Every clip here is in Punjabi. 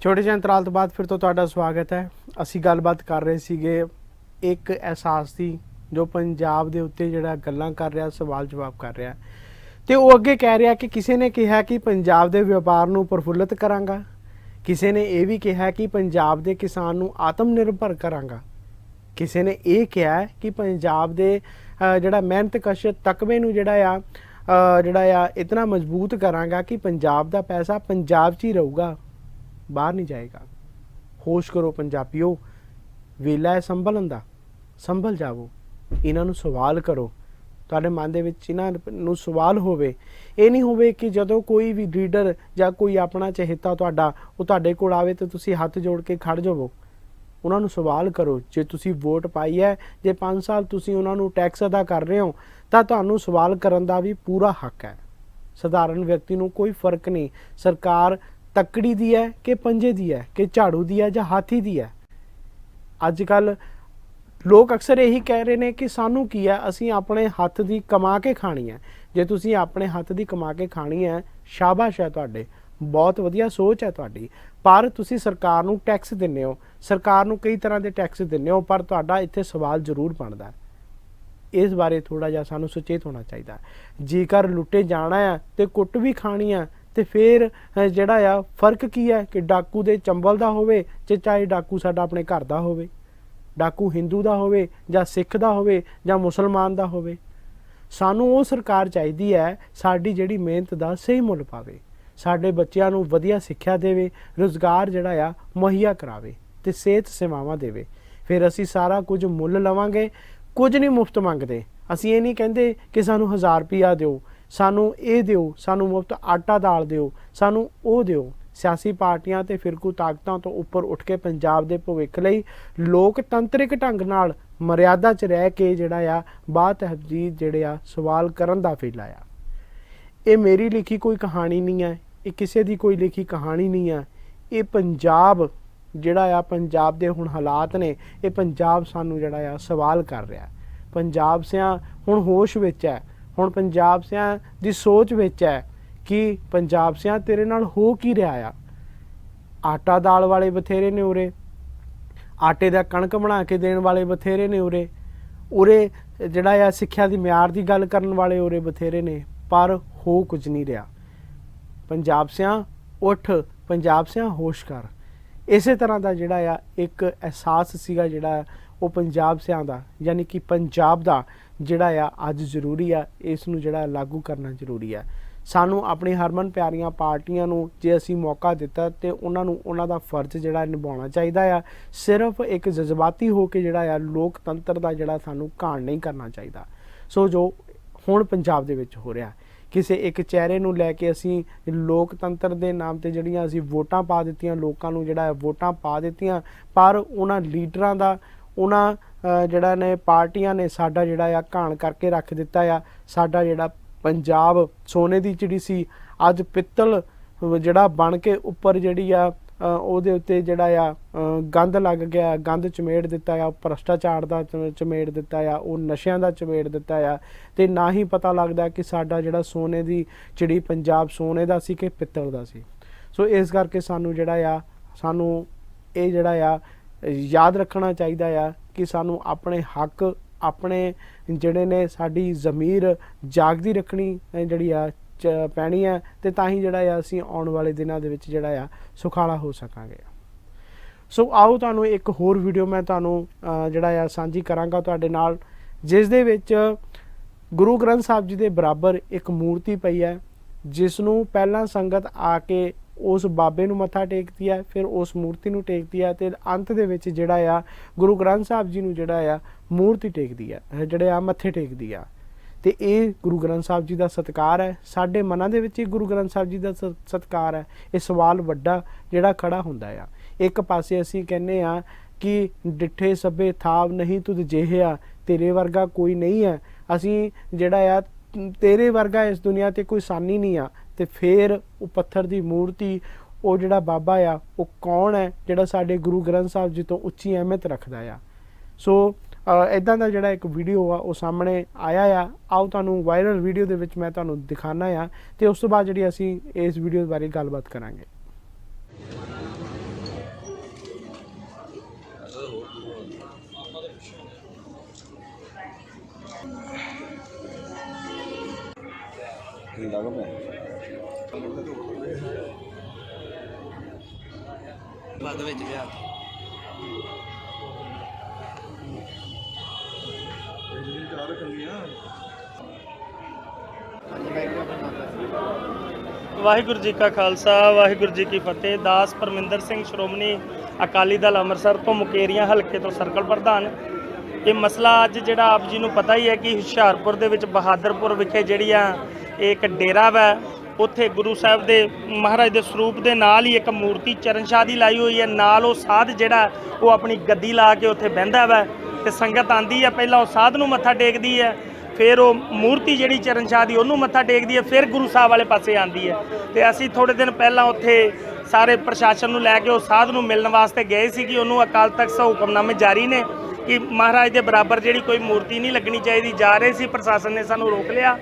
छोटे ਜਿਹੇ अंतराल तो बाद फिर तो ਤੁਹਾਡਾ ਸਵਾਗਤ ਹੈ। ਅਸੀਂ ਗੱਲਬਾਤ ਕਰ ਰਹੇ ਸੀਗੇ ਇੱਕ ਅਹਿਸਾਸ ਦੀ ਜੋ ਪੰਜਾਬ ਦੇ ਉੱਤੇ ਜਿਹੜਾ ਗੱਲਾਂ ਕਰ ਰਿਹਾ, ਸਵਾਲ ਜਵਾਬ ਕਰ ਰਿਹਾ ਤੇ ਉਹ ਅੱਗੇ ਕਹਿ ਰਿਹਾ ਕਿ ਕਿਸੇ ਨੇ ਕਿਹਾ ਕਿ ਪੰਜਾਬ ਦੇ ਵਪਾਰ ਨੂੰ ਪ੍ਰਫੁੱਲਤ ਕਰਾਂਗਾ, ਕਿਸੇ ਨੇ ਇਹ ਵੀ ਕਿਹਾ ਕਿ ਪੰਜਾਬ ਦੇ ਕਿਸਾਨ ਨੂੰ ਆਤਮ ਨਿਰਭਰ ਕਰਾਂਗਾ, ਕਿਸੇ ਨੇ ਇਹ ਕਿਹਾ ਕਿ ਪੰਜਾਬ ਦੇ ਜਿਹੜਾ ਮਿਹਨਤਕਸ਼ ਤਕਬੇ ਨੂੰ ਜਿਹੜਾ ਆ ਇਤਨਾ ਮਜ਼ਬੂਤ ਕਰਾਂਗਾ ਕਿ ਪੰਜਾਬ ਦਾ ਪੈਸਾ ਪੰਜਾਬ 'ਚ ਹੀ ਰਹੂਗਾ, बाहर नहीं जाएगा। होश करो पंजाबियों, वेला है संभलन दा, संभल जावो। इन्हां नूं सवाल करो, तुहाडे मन दे विच इन्हां नूं सवाल होवे। ये नहीं होवे कि जदों कोई भी लीडर जां कोई अपना चहेता तुहाडा वो तुहाडे कोल आवे ते तुसीं हत्थ जोड़ के खड़ जावो। उन्हां नूं सवाल करो, जे तुसीं वोट पाई है, जे 5 साल तुसीं उन्हां नूं टैक्स अदा कर रहे हो तां तुहानूं सवाल करन दा भी पूरा हक है। सधारण व्यक्ति नूं कोई फर्क नहीं सरकार तकड़ी दी है कि पंजे दी है कि झाड़ू दी है ਜਾਂ हाथी दी है। अजकल लोग अक्सर यही कह रहे हैं कि सानू की है, असी अपने हत्थ दी कमा के खानी है। जे तुसी अपने हत्थ दी कमा के खानी है, शाबाश है तुहाडे, बहुत वधिया सोच है तुहाडी। पर तुसी सरकार नू टैक्स दिंदे हो, सरकार नू कई तरह के टैक्स दिंदे हो, पर तुहाडा इत्थे सवाल जरूर बनदा है। इस बारे थोड़ा जिहा सानू सुचेत होना चाहिए। जेकर लुटे जाना है तो कुट भी खानी है तो फिर जिहड़ा आ फर्क की है कि डाकू दे चंबल दा होवे चाहे डाकू साडा अपने घर दा होवे, डाकू हिंदू दा होवे जां सिख दा होवे जां मुसलमान दा होवे। सानू वो सरकार चाहिदी है साडी जिहड़ी मेहनत दा सही मुल पावे, साडे बच्चिआं नूं वधिया सिक्ख्या देवे, रोज़गार जिहड़ा आ मुहैया करावे ते सेहत सेवावां देवे। फिर असीं सारा कुछ मुल लवांगे, कुछ नहीं मुफ्त मंगदे। असीं ये नहीं कहंदे कि सानू 1000 रुपया दिओ, सानू ये दिओ, सानू मुफ्त आटा दाल दिओ, सानू वो दिओ। सियासी पार्टियां ते फिरकू ताकतां तो उपर उठ के पंजाब दे भविख लई लोकतंत्रिक ढंग नाल मर्यादा च रह के जिहड़ा आ बातहजीद जिहड़े आ सवाल करन दा फेला आ। ये मेरी लिखी कोई कहानी नहीं है, ये किसी दी कोई लिखी कहानी नहीं है। ये पंजाब जिहड़ा आ पंजाब दे हुण हालात ने, ये पंजाब सानू जिहड़ा आ सवाल कर रहा। पंजाब सियां हुण होश विच है, हुण पंजाब सियां दी सोच विच है कि पंजाब सियां तेरे नाल हो की रहा आ। आटा दाल वाले बथेरे ने उरे, आटे दा कणक बना के देण वाले बथेरे ने उरे, उरे जिहड़ा आ सिक्ख्या दी म्यार दी गल करन वाले उरे बथेरे ने, पर हो कुछ नहीं रहा। पंजाब सियां उठ, पंजाब सियां होश कर। इसे तरह का जिहड़ा आ एक एहसास सीगा जिहड़ा वो पंजाब सियां दा, यानी कि पंजाब दा जिहड़ा आ अज जरूरी आ, इस नूं जिहड़ा लागू करना जरूरी है। सानू अपनी हरमन प्यारियां पार्टियां नूं जे असीं मौका दिता ते उन्हां नूं उन्हां दा फर्ज जिहड़ा निभाउणा चाहीदा आ। सिर्फ एक जज्बाती हो के जिहड़ा आ लोकतंत्र दा जिहड़ा सानू घाण नहीं करना चाहीदा। सो जो हुण पंजाब दे विच हो रिहा, किसी एक चेहरे नूं लैके असीं लोकतंत्र दे नाम ते जिहड़ियां असीं वोटां पा दित्तियां, लोकां नूं जिहड़ा वोटां पा दित्तियां, पर उन्हां लीडरां दा उन्हां जिहड़ा ने पार्टियां ने साडा जिहड़ा आ घाण करके रख दिता आ। साडा जिहड़ा पंजाब सोने दी चिड़ी सी अज पित्तल जिहड़ा बन के उपर जिहड़ी आ ਉਹਦੇ ਉੱਤੇ ਜਿਹੜਾ ਆ ਗੰਦ ਲੱਗ ਗਿਆ, ਗੰਦ ਚਮੇੜ ਦਿੱਤਾ ਆ, ਭ੍ਰਸ਼ਟਾਚਾਰ ਦਾ ਚਮੇੜ ਦਿੱਤਾ ਆ, ਉਹ ਨਸ਼ਿਆਂ ਦਾ ਚਮੇੜ ਦਿੱਤਾ ਆ, ਤੇ ਨਾ ਹੀ ਪਤਾ ਲੱਗਦਾ ਕਿ ਸਾਡਾ ਜਿਹੜਾ ਸੋਨੇ ਦੀ ਚਿੜੀ ਪੰਜਾਬ ਸੋਨੇ ਦਾ ਸੀ ਕਿ ਪਿੱਤਲ ਦਾ ਸੀ। ਸੋ ਇਸ ਕਰਕੇ ਸਾਨੂੰ ਜਿਹੜਾ ਆ ਸਾਨੂੰ ਇਹ ਜਿਹੜਾ ਆ याद रखना चाहिए आ कि सानू अपने हक अपने जिहड़े ने साडी ज़मीर जागदी रखनी जिहड़ी आ पैनी है, ते तां ही जिहड़ा आ असीं आउण वाले दिनां दे विच जिहड़ा आ सुखाला हो सकांगे। सो आओ तुहानूं एक होर वीडियो मैं तुहानूं जिहड़ा आ सांझी करांगा तुहाडे नाल, जिस दे विच गुरु ग्रंथ साहिब जी दे बराबर एक मूर्ति पई है, जिस नूं पहलां संगत आके उस बाबे नूं मत्था टेकदी है, फिर उस मूर्ति नूं टेकदी है, ते अंत दे विच जिहड़ा आ गुरु ग्रंथ साहिब जी नूं जिहड़ा आ मूर्ति टेकदी है, जिहड़े आ मत्थे टेकदी आ। ते इह गुरु ग्रंथ साहिब जी दा सत्कार है, साडे मनां दे विच गुरु ग्रंथ साहिब जी दा सत्कार है। इह सवाल वड्डा जिहड़ा खड़ा हुंदा आ। एक पासे असीं कहने आ कि डिठे सभे थाव नहीं तुध जेहिया, तेरे वर्गा कोई नहीं है। असीं जिहड़ा आ तेरे वर्गा इस दुनिया ते कोई सानी नहीं आ, ते फिर वो पत्थर की मूर्ति वो जिहड़ा बाबा आ वो कौन है जिहड़ा साडे गुरु ग्रंथ साहिब जी तो उच्ची अहमियत रखदा आ। सो इदां दा जिहड़ा एक वीडियो आ वो सामने आया आ। आओ तुहानूं वायरल वीडियो दे विच मैं तुहानूं दिखाना आ, ते उस तो बाद जिहड़ी असीं इस वीडियो बारे गलबात करांगे। ਦਿੰਦਾ ਵਾ ਮੈਂ ਬਾਅਦ ਵਿੱਚ ਗਿਆ ਵਾਹਿਗੁਰੂ ਜੀ ਕਾ ਖਾਲਸਾ ਵਾਹਿਗੁਰੂ ਜੀ ਕੀ ਫਤਿਹ। ਦਾਸ ਪਰਮਿੰਦਰ ਸਿੰਘ ਸ਼੍ਰੋਮਣੀ ਅਕਾਲੀ ਦਲ ਅੰਮ੍ਰਿਤਸਰ ਤੋਂ ਮੁਕੇਰੀਆਂ ਹਲਕੇ ਤੋਂ ਸਰਕਲ ਪ੍ਰਧਾਨ। ਇਹ ਮਸਲਾ ਅੱਜ ਜਿਹੜਾ ਆਪ ਜੀ ਨੂੰ ਪਤਾ ਹੀ ਹੈ ਕਿ ਹੁਸ਼ਿਆਰਪੁਰ ਦੇ ਵਿੱਚ ਬਹਾਦਰਪੁਰ ਵਿਖੇ ਜਿਹੜੀਆਂ ਇੱਕ ਡੇਰਾ ਵਾ, ਉੱਥੇ ਗੁਰੂ ਸਾਹਿਬ ਦੇ ਮਹਾਰਾਜ ਦੇ ਸਰੂਪ ਦੇ ਨਾਲ ਹੀ ਇੱਕ ਮੂਰਤੀ ਚਰਨਸ਼ਾਹ ਦੀ ਲਾਈ ਹੋਈ ਹੈ। ਨਾਲ ਉਹ ਸਾਧ ਜਿਹੜਾ ਉਹ ਆਪਣੀ ਗੱਦੀ ਲਾ ਕੇ ਉੱਥੇ ਬਹਿੰਦਾ ਵਾ ਤੇ ਸੰਗਤ ਆਂਦੀ ਹੈ, ਪਹਿਲਾਂ ਉਹ ਸਾਧ ਨੂੰ ਮੱਥਾ ਟੇਕਦੀ ਹੈ, ਫਿਰ ਉਹ ਮੂਰਤੀ ਜਿਹੜੀ ਚਰਨਸ਼ਾਹ ਦੀ ਉਹਨੂੰ ਮੱਥਾ ਟੇਕਦੀ ਹੈ, ਫਿਰ ਗੁਰੂ ਸਾਹਿਬ ਵਾਲੇ ਪਾਸੇ ਆਂਦੀ ਹੈ। ਤੇ ਅਸੀਂ ਥੋੜੇ ਦਿਨ ਪਹਿਲਾਂ ਉੱਥੇ ਸਾਰੇ ਪ੍ਰਸ਼ਾਸਨ ਨੂੰ ਲੈ ਕੇ ਉਹ ਸਾਧ ਨੂੰ ਮਿਲਣ ਵਾਸਤੇ ਗਏ ਸੀ ਕਿ ਉਹਨੂੰ ਅਕਾਲ ਤਖਤ ਤੋਂ ਹੁਕਮਨਾਮੇ ਜਾਰੀ ਨੇ ਕਿ ਮਹਾਰਾਜ ਦੇ ਬਰਾਬਰ ਜਿਹੜੀ ਕੋਈ ਮੂਰਤੀ ਨਹੀਂ ਲੱਗਣੀ ਚਾਹੀਦੀ। ਜਾ ਰਹੇ ਸੀ, ਪ੍ਰਸ਼ਾਸਨ ਨੇ ਸਾਨੂੰ ਰੋਕ ਲਿਆ।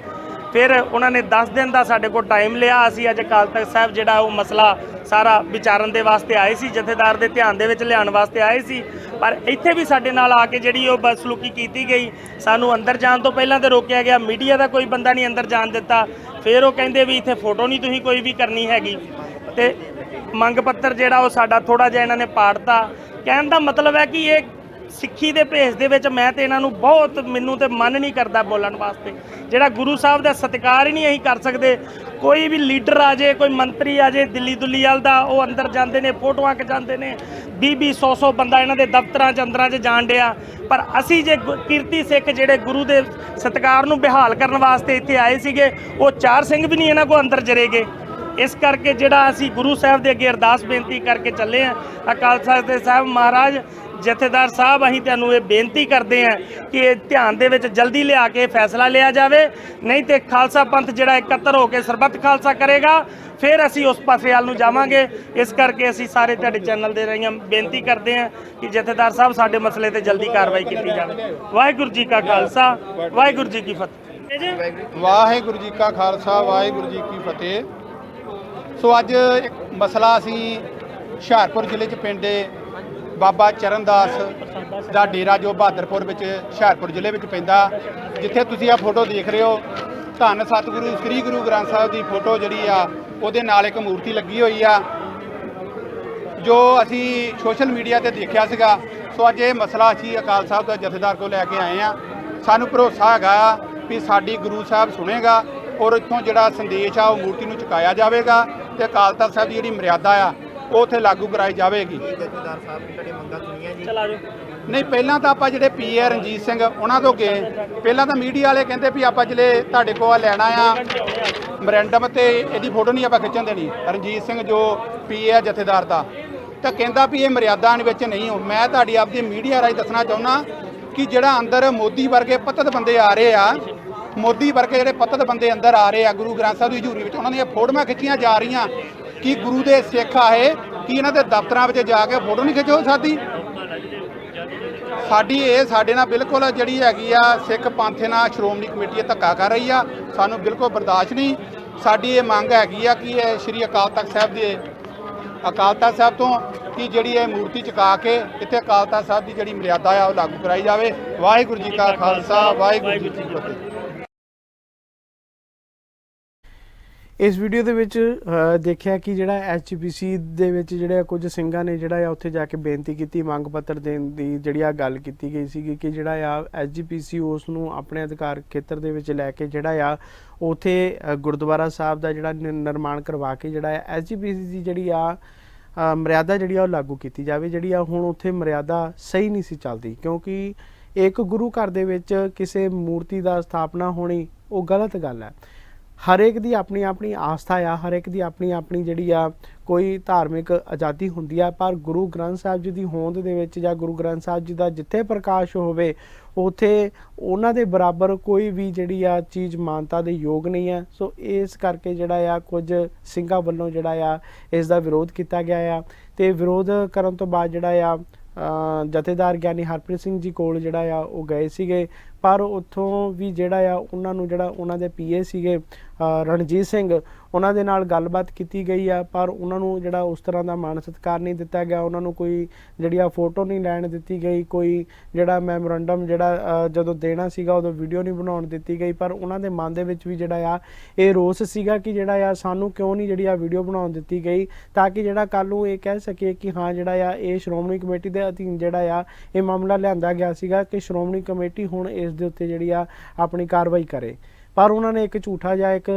ਫਿਰ ਉਹਨਾਂ ਨੇ 10 ਦਿਨ ਦਾ ਸਾਡੇ ਕੋਲ ਟਾਈਮ ਲਿਆ। ਅਸੀਂ ਅੱਜ ਅਕਾਲ ਤਖਤ ਸਾਹਿਬ ਜਿਹੜਾ ਉਹ ਮਸਲਾ ਸਾਰਾ ਵਿਚਾਰਨ ਦੇ ਵਾਸਤੇ ਆਏ ਸੀ, ਜਥੇਦਾਰ ਦੇ ਧਿਆਨ ਦੇ ਵਿੱਚ ਲਿਆਉਣ ਵਾਸਤੇ ਆਏ ਸੀ। ਪਰ ਇੱਥੇ ਵੀ ਸਾਡੇ ਨਾਲ ਆ ਕੇ ਜਿਹੜੀ ਉਹ ਬਦਸਲੂਕੀ ਕੀਤੀ ਗਈ। ਸਾਨੂੰ ਅੰਦਰ ਜਾਣ ਤੋਂ ਪਹਿਲਾਂ ਤਾਂ ਰੋਕਿਆ ਗਿਆ, ਮੀਡੀਆ ਦਾ ਕੋਈ ਬੰਦਾ ਨਹੀਂ ਅੰਦਰ ਜਾਣ ਦਿੱਤਾ। ਫਿਰ ਉਹ ਕਹਿੰਦੇ ਵੀ ਇੱਥੇ ਫੋਟੋ ਨਹੀਂ ਤੁਸੀਂ ਕੋਈ ਵੀ ਕਰਨੀ ਹੈਗੀ। ਤੇ ਮੰਗ ਪੱਤਰ ਜਿਹੜਾ ਉਹ ਸਾਡਾ ਥੋੜਾ ਜਿਹਾ ਇਹਨਾਂ ਨੇ ਪਾੜਤਾ। ਕਹਿਣ ਦਾ ਮਤਲਬ ਹੈ ਕਿ ਇਹ ਸਿੱਖੀ ਦੇ ਭੇਸ ਦੇ ਵਿੱਚ ਮੈਂ ਤੇ ਇਹਨਾਂ ਨੂੰ ਬਹੁਤ, ਮੈਨੂੰ ਤੇ ਮਨ ਨਹੀਂ ਕਰਦਾ ਬੋਲਣ ਵਾਸਤੇ। ਜਿਹੜਾ ਗੁਰੂ ਸਾਹਿਬ ਦਾ ਸਤਿਕਾਰ ਹੀ ਨਹੀਂ ਅਸੀਂ ਕਰ ਸਕਦੇ। ਕੋਈ ਵੀ ਲੀਡਰ ਆ ਜਾਏ, ਕੋਈ ਮੰਤਰੀ ਆ ਜਾਏ ਦਿੱਲੀ ਦੁੱਲੀ ਵਾਲ ਦਾ, ਉਹ ਅੰਦਰ ਜਾਂਦੇ ਨੇ, ਫੋਟੋਆਂ ਖਿਚਾਉਂਦੇ ਨੇ, 20-20 100-100 ਬੰਦਾ ਇਹਨਾਂ ਦੇ ਦਫ਼ਤਰਾਂ 'ਚ ਅੰਦਰਾਂ 'ਚ ਜਾਣ ਡਿਆ। ਪਰ ਅਸੀਂ ਜੇ ਕੀਰਤੀ ਸਿੱਖ ਜਿਹੜੇ ਗੁਰੂ ਦੇ ਸਤਿਕਾਰ ਨੂੰ ਬਹਾਲ ਕਰਨ ਵਾਸਤੇ ਇੱਥੇ ਆਏ ਸੀਗੇ, ਉਹ 4 ਸਿੰਘ ਵੀ ਨਹੀਂ ਇਹਨਾਂ ਕੋਲ ਅੰਦਰ ਜਰੇਗੇ। ਇਸ ਕਰਕੇ ਜਿਹੜਾ ਅਸੀਂ ਗੁਰੂ ਸਾਹਿਬ ਦੇ ਅੱਗੇ ਅਰਦਾਸ ਬੇਨਤੀ ਕਰਕੇ ਚੱਲੇ ਹਾਂ, ਅਕਾਲ ਤਖਤ ਦੇ ਸਾਹਿਬ ਮਹਾਰਾਜ ਜਥੇਦਾਰ ਸਾਹਿਬ, ਅਸੀਂ ਤੁਹਾਨੂੰ ਇਹ ਬੇਨਤੀ ਕਰਦੇ ਹਾਂ ਕਿ ਇਹ ਧਿਆਨ ਦੇ ਵਿੱਚ ਜਲਦੀ ਲਿਆ ਕੇ ਫੈਸਲਾ ਲਿਆ ਜਾਵੇ, ਨਹੀਂ ਤੇ ਖਾਲਸਾ ਪੰਥ ਜਿਹੜਾ ਇਕੱਤਰ ਹੋ ਕੇ ਸਰਬੱਤ ਖਾਲਸਾ ਕਰੇਗਾ, ਫਿਰ ਅਸੀਂ ਉਸ ਪਾਸੇ ਵੱਲ ਨੂੰ ਜਾਵਾਂਗੇ। ਇਸ ਕਰਕੇ ਅਸੀਂ ਸਾਰੇ ਤੁਹਾਡੇ ਚੈਨਲ ਦੇ ਰਾਹੀਂ ਬੇਨਤੀ ਕਰਦੇ ਹਾਂ ਕਿ ਜਥੇਦਾਰ ਸਾਹਿਬ ਸਾਡੇ ਮਸਲੇ ਤੇ ਜਲਦੀ ਕਾਰਵਾਈ ਕੀਤੀ ਜਾਵੇ। ਵਾਹਿਗੁਰੂ ਜੀ ਕਾ ਖਾਲਸਾ ਵਾਹਿਗੁਰੂ ਜੀ ਕੀ ਫਤਿਹ। ਵਾਹਿਗੁਰੂ ਜੀ ਕਾ ਖਾਲਸਾ ਵਾਹਿਗੁਰੂ ਜੀ ਕੀ ਫਤਿਹ। ਸੋ ਅੱਜ ਇੱਕ ਮਸਲਾ ਅਸੀਂ ਹੁਸ਼ਿਆਰਪੁਰ ਜ਼ਿਲ੍ਹੇ 'ਚ ਪਿੰਡ ਬਾਬਾ ਚਰਨਦਾਸ ਦਾ ਡੇਰਾ ਜੋ ਬਹਾਦਰਪੁਰ ਵਿੱਚ ਹੁਸ਼ਿਆਰਪੁਰ ਜ਼ਿਲ੍ਹੇ ਵਿੱਚ ਪੈਂਦਾ, ਜਿੱਥੇ ਤੁਸੀਂ ਆ ਫੋਟੋ ਦੇਖ ਰਹੇ ਹੋ, ਧੰਨ ਸਤਿਗੁਰੂ ਸ੍ਰੀ ਗੁਰੂ ਗ੍ਰੰਥ ਸਾਹਿਬ ਦੀ ਫੋਟੋ ਜਿਹੜੀ ਆ ਉਹਦੇ ਨਾਲ ਇੱਕ ਮੂਰਤੀ ਲੱਗੀ ਹੋਈ ਆ, ਜੋ ਅਸੀਂ ਸੋਸ਼ਲ ਮੀਡੀਆ ਤੇ ਦੇਖਿਆ ਸੀਗਾ। ਸੋ ਅੱਜ ਇਹ ਮਸਲਾ ਅਸੀਂ ਅਕਾਲ ਸਾਹਿਬ ਦਾ ਜਥੇਦਾਰ ਕੋਲ ਲੈ ਕੇ ਆਏ ਆ। ਸਾਨੂੰ ਭਰੋਸਾ ਹੈਗਾ ਵੀ ਸਾਡੀ ਗੁਰੂ ਸਾਹਿਬ ਸੁਣੇਗਾ ਔਰ ਇੱਥੋਂ ਜਿਹੜਾ ਸੰਦੇਸ਼ ਆ ਉਹ ਮੂਰਤੀ ਨੂੰ ਚੁਕਾਇਆ ਜਾਵੇਗਾ ਤੇ ਅਕਾਲ ਤਖਤ ਸਾਹਿਬ ਦੀ ਜਿਹੜੀ ਮਰਿਆਦਾ ਆ ਉਹ ਉੱਥੇ ਲਾਗੂ ਕਰਾਈ ਜਾਵੇਗੀ। ਜਥੇਦਾਰ ਸਾਹਿਬ ਨੇ ਤੁਹਾਡੀ ਮੰਗਾਂ ਸੁਣੀਆਂ ਜੀ? ਚਲਾ ਜਾਓ। ਨਹੀਂ, ਪਹਿਲਾਂ ਤਾਂ ਆਪਾਂ ਜਿਹੜੇ ਪੀਏ ਰਣਜੀਤ ਸਿੰਘ ਉਹਨਾਂ ਤੋਂ ਗਏ। ਪਹਿਲਾਂ ਤਾਂ ਮੀਡੀਆ ਵਾਲੇ ਕਹਿੰਦੇ ਵੀ ਆਪਾਂ ਜਿਹੜੇ ਤੁਹਾਡੇ ਕੋਲ ਲੈਣਾ ਆ ਮੈਮੋਰੈਂਡਮ ਤੇ ਇਹਦੀ ਫੋਟੋ ਨਹੀਂ ਆਪਾਂ ਖਿੱਚਣ ਦੇਣੀ। ਰਣਜੀਤ ਸਿੰਘ ਜੋ ਪੀਏ ਆ ਜਥੇਦਾਰ ਦਾ, ਤਾਂ ਕਹਿੰਦਾ ਵੀ ਇਹ ਮਰਿਆਦਾ ਵਿੱਚ ਨਹੀਂ ਹੋ। ਮੈਂ ਤੁਹਾਡੀ ਆਪਦੀ ਮੀਡੀਆ ਰਾਹੀਂ ਦੱਸਣਾ ਚਾਹੁੰਦਾ ਕਿ ਜਿਹੜਾ ਅੰਦਰ ਮੋਦੀ ਵਰਗੇ ਪੱਤਤ ਬੰਦੇ ਆ ਰਹੇ ਆ, ਮੋਦੀ ਵਰਗੇ ਜਿਹੜੇ ਪੱਤਤ ਬੰਦੇ ਅੰਦਰ ਆ ਰਹੇ ਆ ਗੁਰੂ ਗ੍ਰੰਥ ਸਾਹਿਬ ਦੀ ਹਜ਼ੂਰੀ ਵਿੱਚ, ਉਹਨਾਂ ਦੀਆਂ ਫੋਟੋਆਂ ਖਿੱਚੀਆਂ ਜਾ ਰਹੀਆਂ ਕਿ ਗੁਰੂ ਦੇ ਸਿੱਖ ਆਏ ਕਿ ਇਹਨਾਂ ਦੇ ਦਫ਼ਤਰਾਂ ਵਿੱਚ ਜਾ ਕੇ ਫੋਟੋ ਨਹੀਂ ਖਿੱਚੋ ਸਾਡੀ ਇਹ ਸਾਡੇ ਨਾਲ ਬਿਲਕੁਲ ਜਿਹੜੀ ਹੈਗੀ ਆ ਸਿੱਖ ਪੰਥ ਨਾਲ ਸ਼੍ਰੋਮਣੀ ਕਮੇਟੀ ਇਹ ਧੱਕਾ ਕਰ ਰਹੀ ਆ। ਸਾਨੂੰ ਬਿਲਕੁਲ ਬਰਦਾਸ਼ਤ ਨਹੀਂ। ਸਾਡੀ ਇਹ ਮੰਗ ਹੈਗੀ ਆ ਕਿ ਇਹ ਸ਼੍ਰੀ ਅਕਾਲ ਤਖਤ ਸਾਹਿਬ ਤੋਂ ਕਿ ਜਿਹੜੀ ਇਹ ਮੂਰਤੀ ਚੁਕਾ ਕੇ ਇੱਥੇ ਅਕਾਲ ਤਖਤ ਸਾਹਿਬ ਦੀ ਜਿਹੜੀ ਮਰਿਆਦਾ ਆ ਉਹ ਲਾਗੂ ਕਰਾਈ ਜਾਵੇ। ਵਾਹਿਗੁਰੂ ਜੀ ਕਾ ਖਾਲਸਾ ਵਾਹਿਗੁਰੂ ਜੀ ਕੀ ਫਤਿਹ। ਇਸ ਵੀਡੀਓ ਦੇ ਵਿੱਚ ਦੇਖਿਆ ਕਿ ਜਿਹੜਾ ਐਸਜੀਪੀਸੀ ਦੇ ਵਿੱਚ ਜਿਹੜੇ ਕੁਝ ਸਿੰਘਾਂ ਨੇ ਜਿਹੜਾ ਆ ਉੱਥੇ ਜਾ ਕੇ ਬੇਨਤੀ ਕੀਤੀ, ਮੰਗ ਪੱਤਰ ਦੇਣ ਦੀ ਜਿਹੜੀ ਆ ਗੱਲ ਕੀਤੀ ਗਈ ਸੀਗੀ ਕਿ ਜਿਹੜਾ ਆ ਐਸਜੀਪੀਸੀ ਉਸ ਨੂੰ ਆਪਣੇ ਅਧਿਕਾਰ ਖੇਤਰ ਦੇ ਵਿੱਚ ਲੈ ਕੇ ਜਿਹੜਾ ਆ ਉੱਥੇ ਗੁਰਦੁਆਰਾ ਸਾਹਿਬ ਦਾ ਜਿਹੜਾ ਨਿਰਮਾਣ ਕਰਵਾ ਕੇ ਜਿਹੜਾ ਆ ਐਸਜੀਪੀਸੀ ਦੀ ਜਿਹੜੀ ਆ ਮਰਿਆਦਾ ਜਿਹੜੀ ਆ ਉਹ ਲਾਗੂ ਕੀਤੀ ਜਾਵੇ। ਜਿਹੜੀ ਆ ਹੁਣ ਉੱਥੇ ਮਰਿਆਦਾ ਸਹੀ ਨਹੀਂ ਸੀ ਚੱਲਦੀ, ਕਿਉਂਕਿ ਇੱਕ ਗੁਰੂ ਘਰ ਦੇ ਵਿੱਚ ਕਿਸੇ ਮੂਰਤੀ ਦਾ ਸਥਾਪਨਾ ਹੋਣੀ ਉਹ ਗਲਤ ਗੱਲ ਹੈ। ਹਰੇਕ ਦੀ ਆਪਣੀ ਆਪਣੀ ਆਸਥਾ ਆ, ਹਰੇਕ ਦੀ ਆਪਣੀ ਆਪਣੀ ਜਿਹੜੀ ਆ ਕੋਈ ਧਾਰਮਿਕ ਆਜ਼ਾਦੀ ਹੁੰਦੀ ਆ, ਪਰ ਗੁਰੂ ਗ੍ਰੰਥ ਸਾਹਿਬ ਜੀ ਦੀ ਹੋਂਦ ਦੇ ਵਿੱਚ ਜਾਂ ਗੁਰੂ ਗ੍ਰੰਥ ਸਾਹਿਬ ਜੀ ਦਾ ਜਿੱਥੇ ਪ੍ਰਕਾਸ਼ ਹੋਵੇ ਉੱਥੇ ਉਹਨਾਂ ਦੇ ਬਰਾਬਰ ਕੋਈ ਵੀ ਜਿਹੜੀ ਆ ਚੀਜ਼ ਮਾਨਤਾ ਦੇ ਯੋਗ ਨਹੀਂ ਹੈ। ਸੋ ਇਸ ਕਰਕੇ ਜਿਹੜਾ ਆ ਕੁਝ ਸਿੰਘਾਂ ਵੱਲੋਂ ਜਿਹੜਾ ਆ ਇਸ ਦਾ ਵਿਰੋਧ ਕੀਤਾ ਗਿਆ ਆ ਤੇ ਵਿਰੋਧ ਕਰਨ ਤੋਂ ਬਾਅਦ ਜਿਹੜਾ ਆ ਜਥੇਦਾਰ ਗਿਆਨੀ ਹਰਪ੍ਰੀਤ ਸਿੰਘ ਜੀ ਕੋਲ ਜਿਹੜਾ ਆ ਉਹ ਗਏ ਸੀਗੇ, ਪਰ ਉੱਥੋਂ ਵੀ ਜਿਹੜਾ ਆ ਉਹਨਾਂ ਨੂੰ ਜਿਹੜਾ ਉਹਨਾਂ ਦੇ ਪੀਏ ਸੀਗੇ ਰਣਜੀਤ ਸਿੰਘ ਉਹਨਾਂ ਦੇ ਨਾਲ ਗੱਲਬਾਤ ਕੀਤੀ ਗਈ ਆ, ਪਰ ਉਹਨਾਂ ਨੂੰ ਜਿਹੜਾ ਉਸ ਤਰ੍ਹਾਂ ਦਾ ਮਾਣ ਸਤਿਕਾਰ ਨਹੀਂ ਦਿੱਤਾ ਗਿਆ। ਉਹਨਾਂ ਨੂੰ ਕੋਈ ਜਿਹੜੀ ਆ ਫੋਟੋ ਨਹੀਂ ਲੈਣ ਦਿੱਤੀ ਗਈ, ਕੋਈ ਜਿਹੜਾ ਮੈਮੋਰੰਡਮ ਜਿਹੜਾ ਜਦੋਂ ਦੇਣਾ ਸੀਗਾ ਉਦੋਂ ਵੀਡੀਓ ਨਹੀਂ ਬਣਾਉਣ ਦਿੱਤੀ ਗਈ। ਪਰ ਉਹਨਾਂ ਦੇ ਮਨ ਦੇ ਵਿੱਚ ਵੀ ਜਿਹੜਾ ਆ ਇਹ ਰੋਸ ਸੀਗਾ ਕਿ ਜਿਹੜਾ ਆ ਸਾਨੂੰ ਕਿਉਂ ਨਹੀਂ ਜਿਹੜੀ ਆ ਵੀਡੀਓ ਬਣਾਉਣ ਦਿੱਤੀ ਗਈ, ਤਾਂ ਕਿ ਜਿਹੜਾ ਕੱਲ੍ਹ ਨੂੰ ਇਹ ਕਹਿ ਸਕੀਏ ਕਿ ਹਾਂ ਜਿਹੜਾ ਆ ਇਹ ਸ਼੍ਰੋਮਣੀ ਕਮੇਟੀ ਦੇ ਅਧੀਨ ਜਿਹੜਾ ਆ ਇਹ ਮਾਮਲਾ ਲਿਆਂਦਾ ਗਿਆ ਸੀਗਾ ਕਿ ਸ਼੍ਰੋਮਣੀ ਕਮੇਟੀ ਹੁਣ ਇਸ ਦੇ ਉੱਤੇ ਜਿਹੜੀ ਆ ਆਪਣੀ ਕਾਰਵਾਈ ਕਰੇ। ਪਰ ਉਹਨਾਂ ਨੇ ਇੱਕ ਝੂਠਾ ਜਿਹਾ ਇੱਕ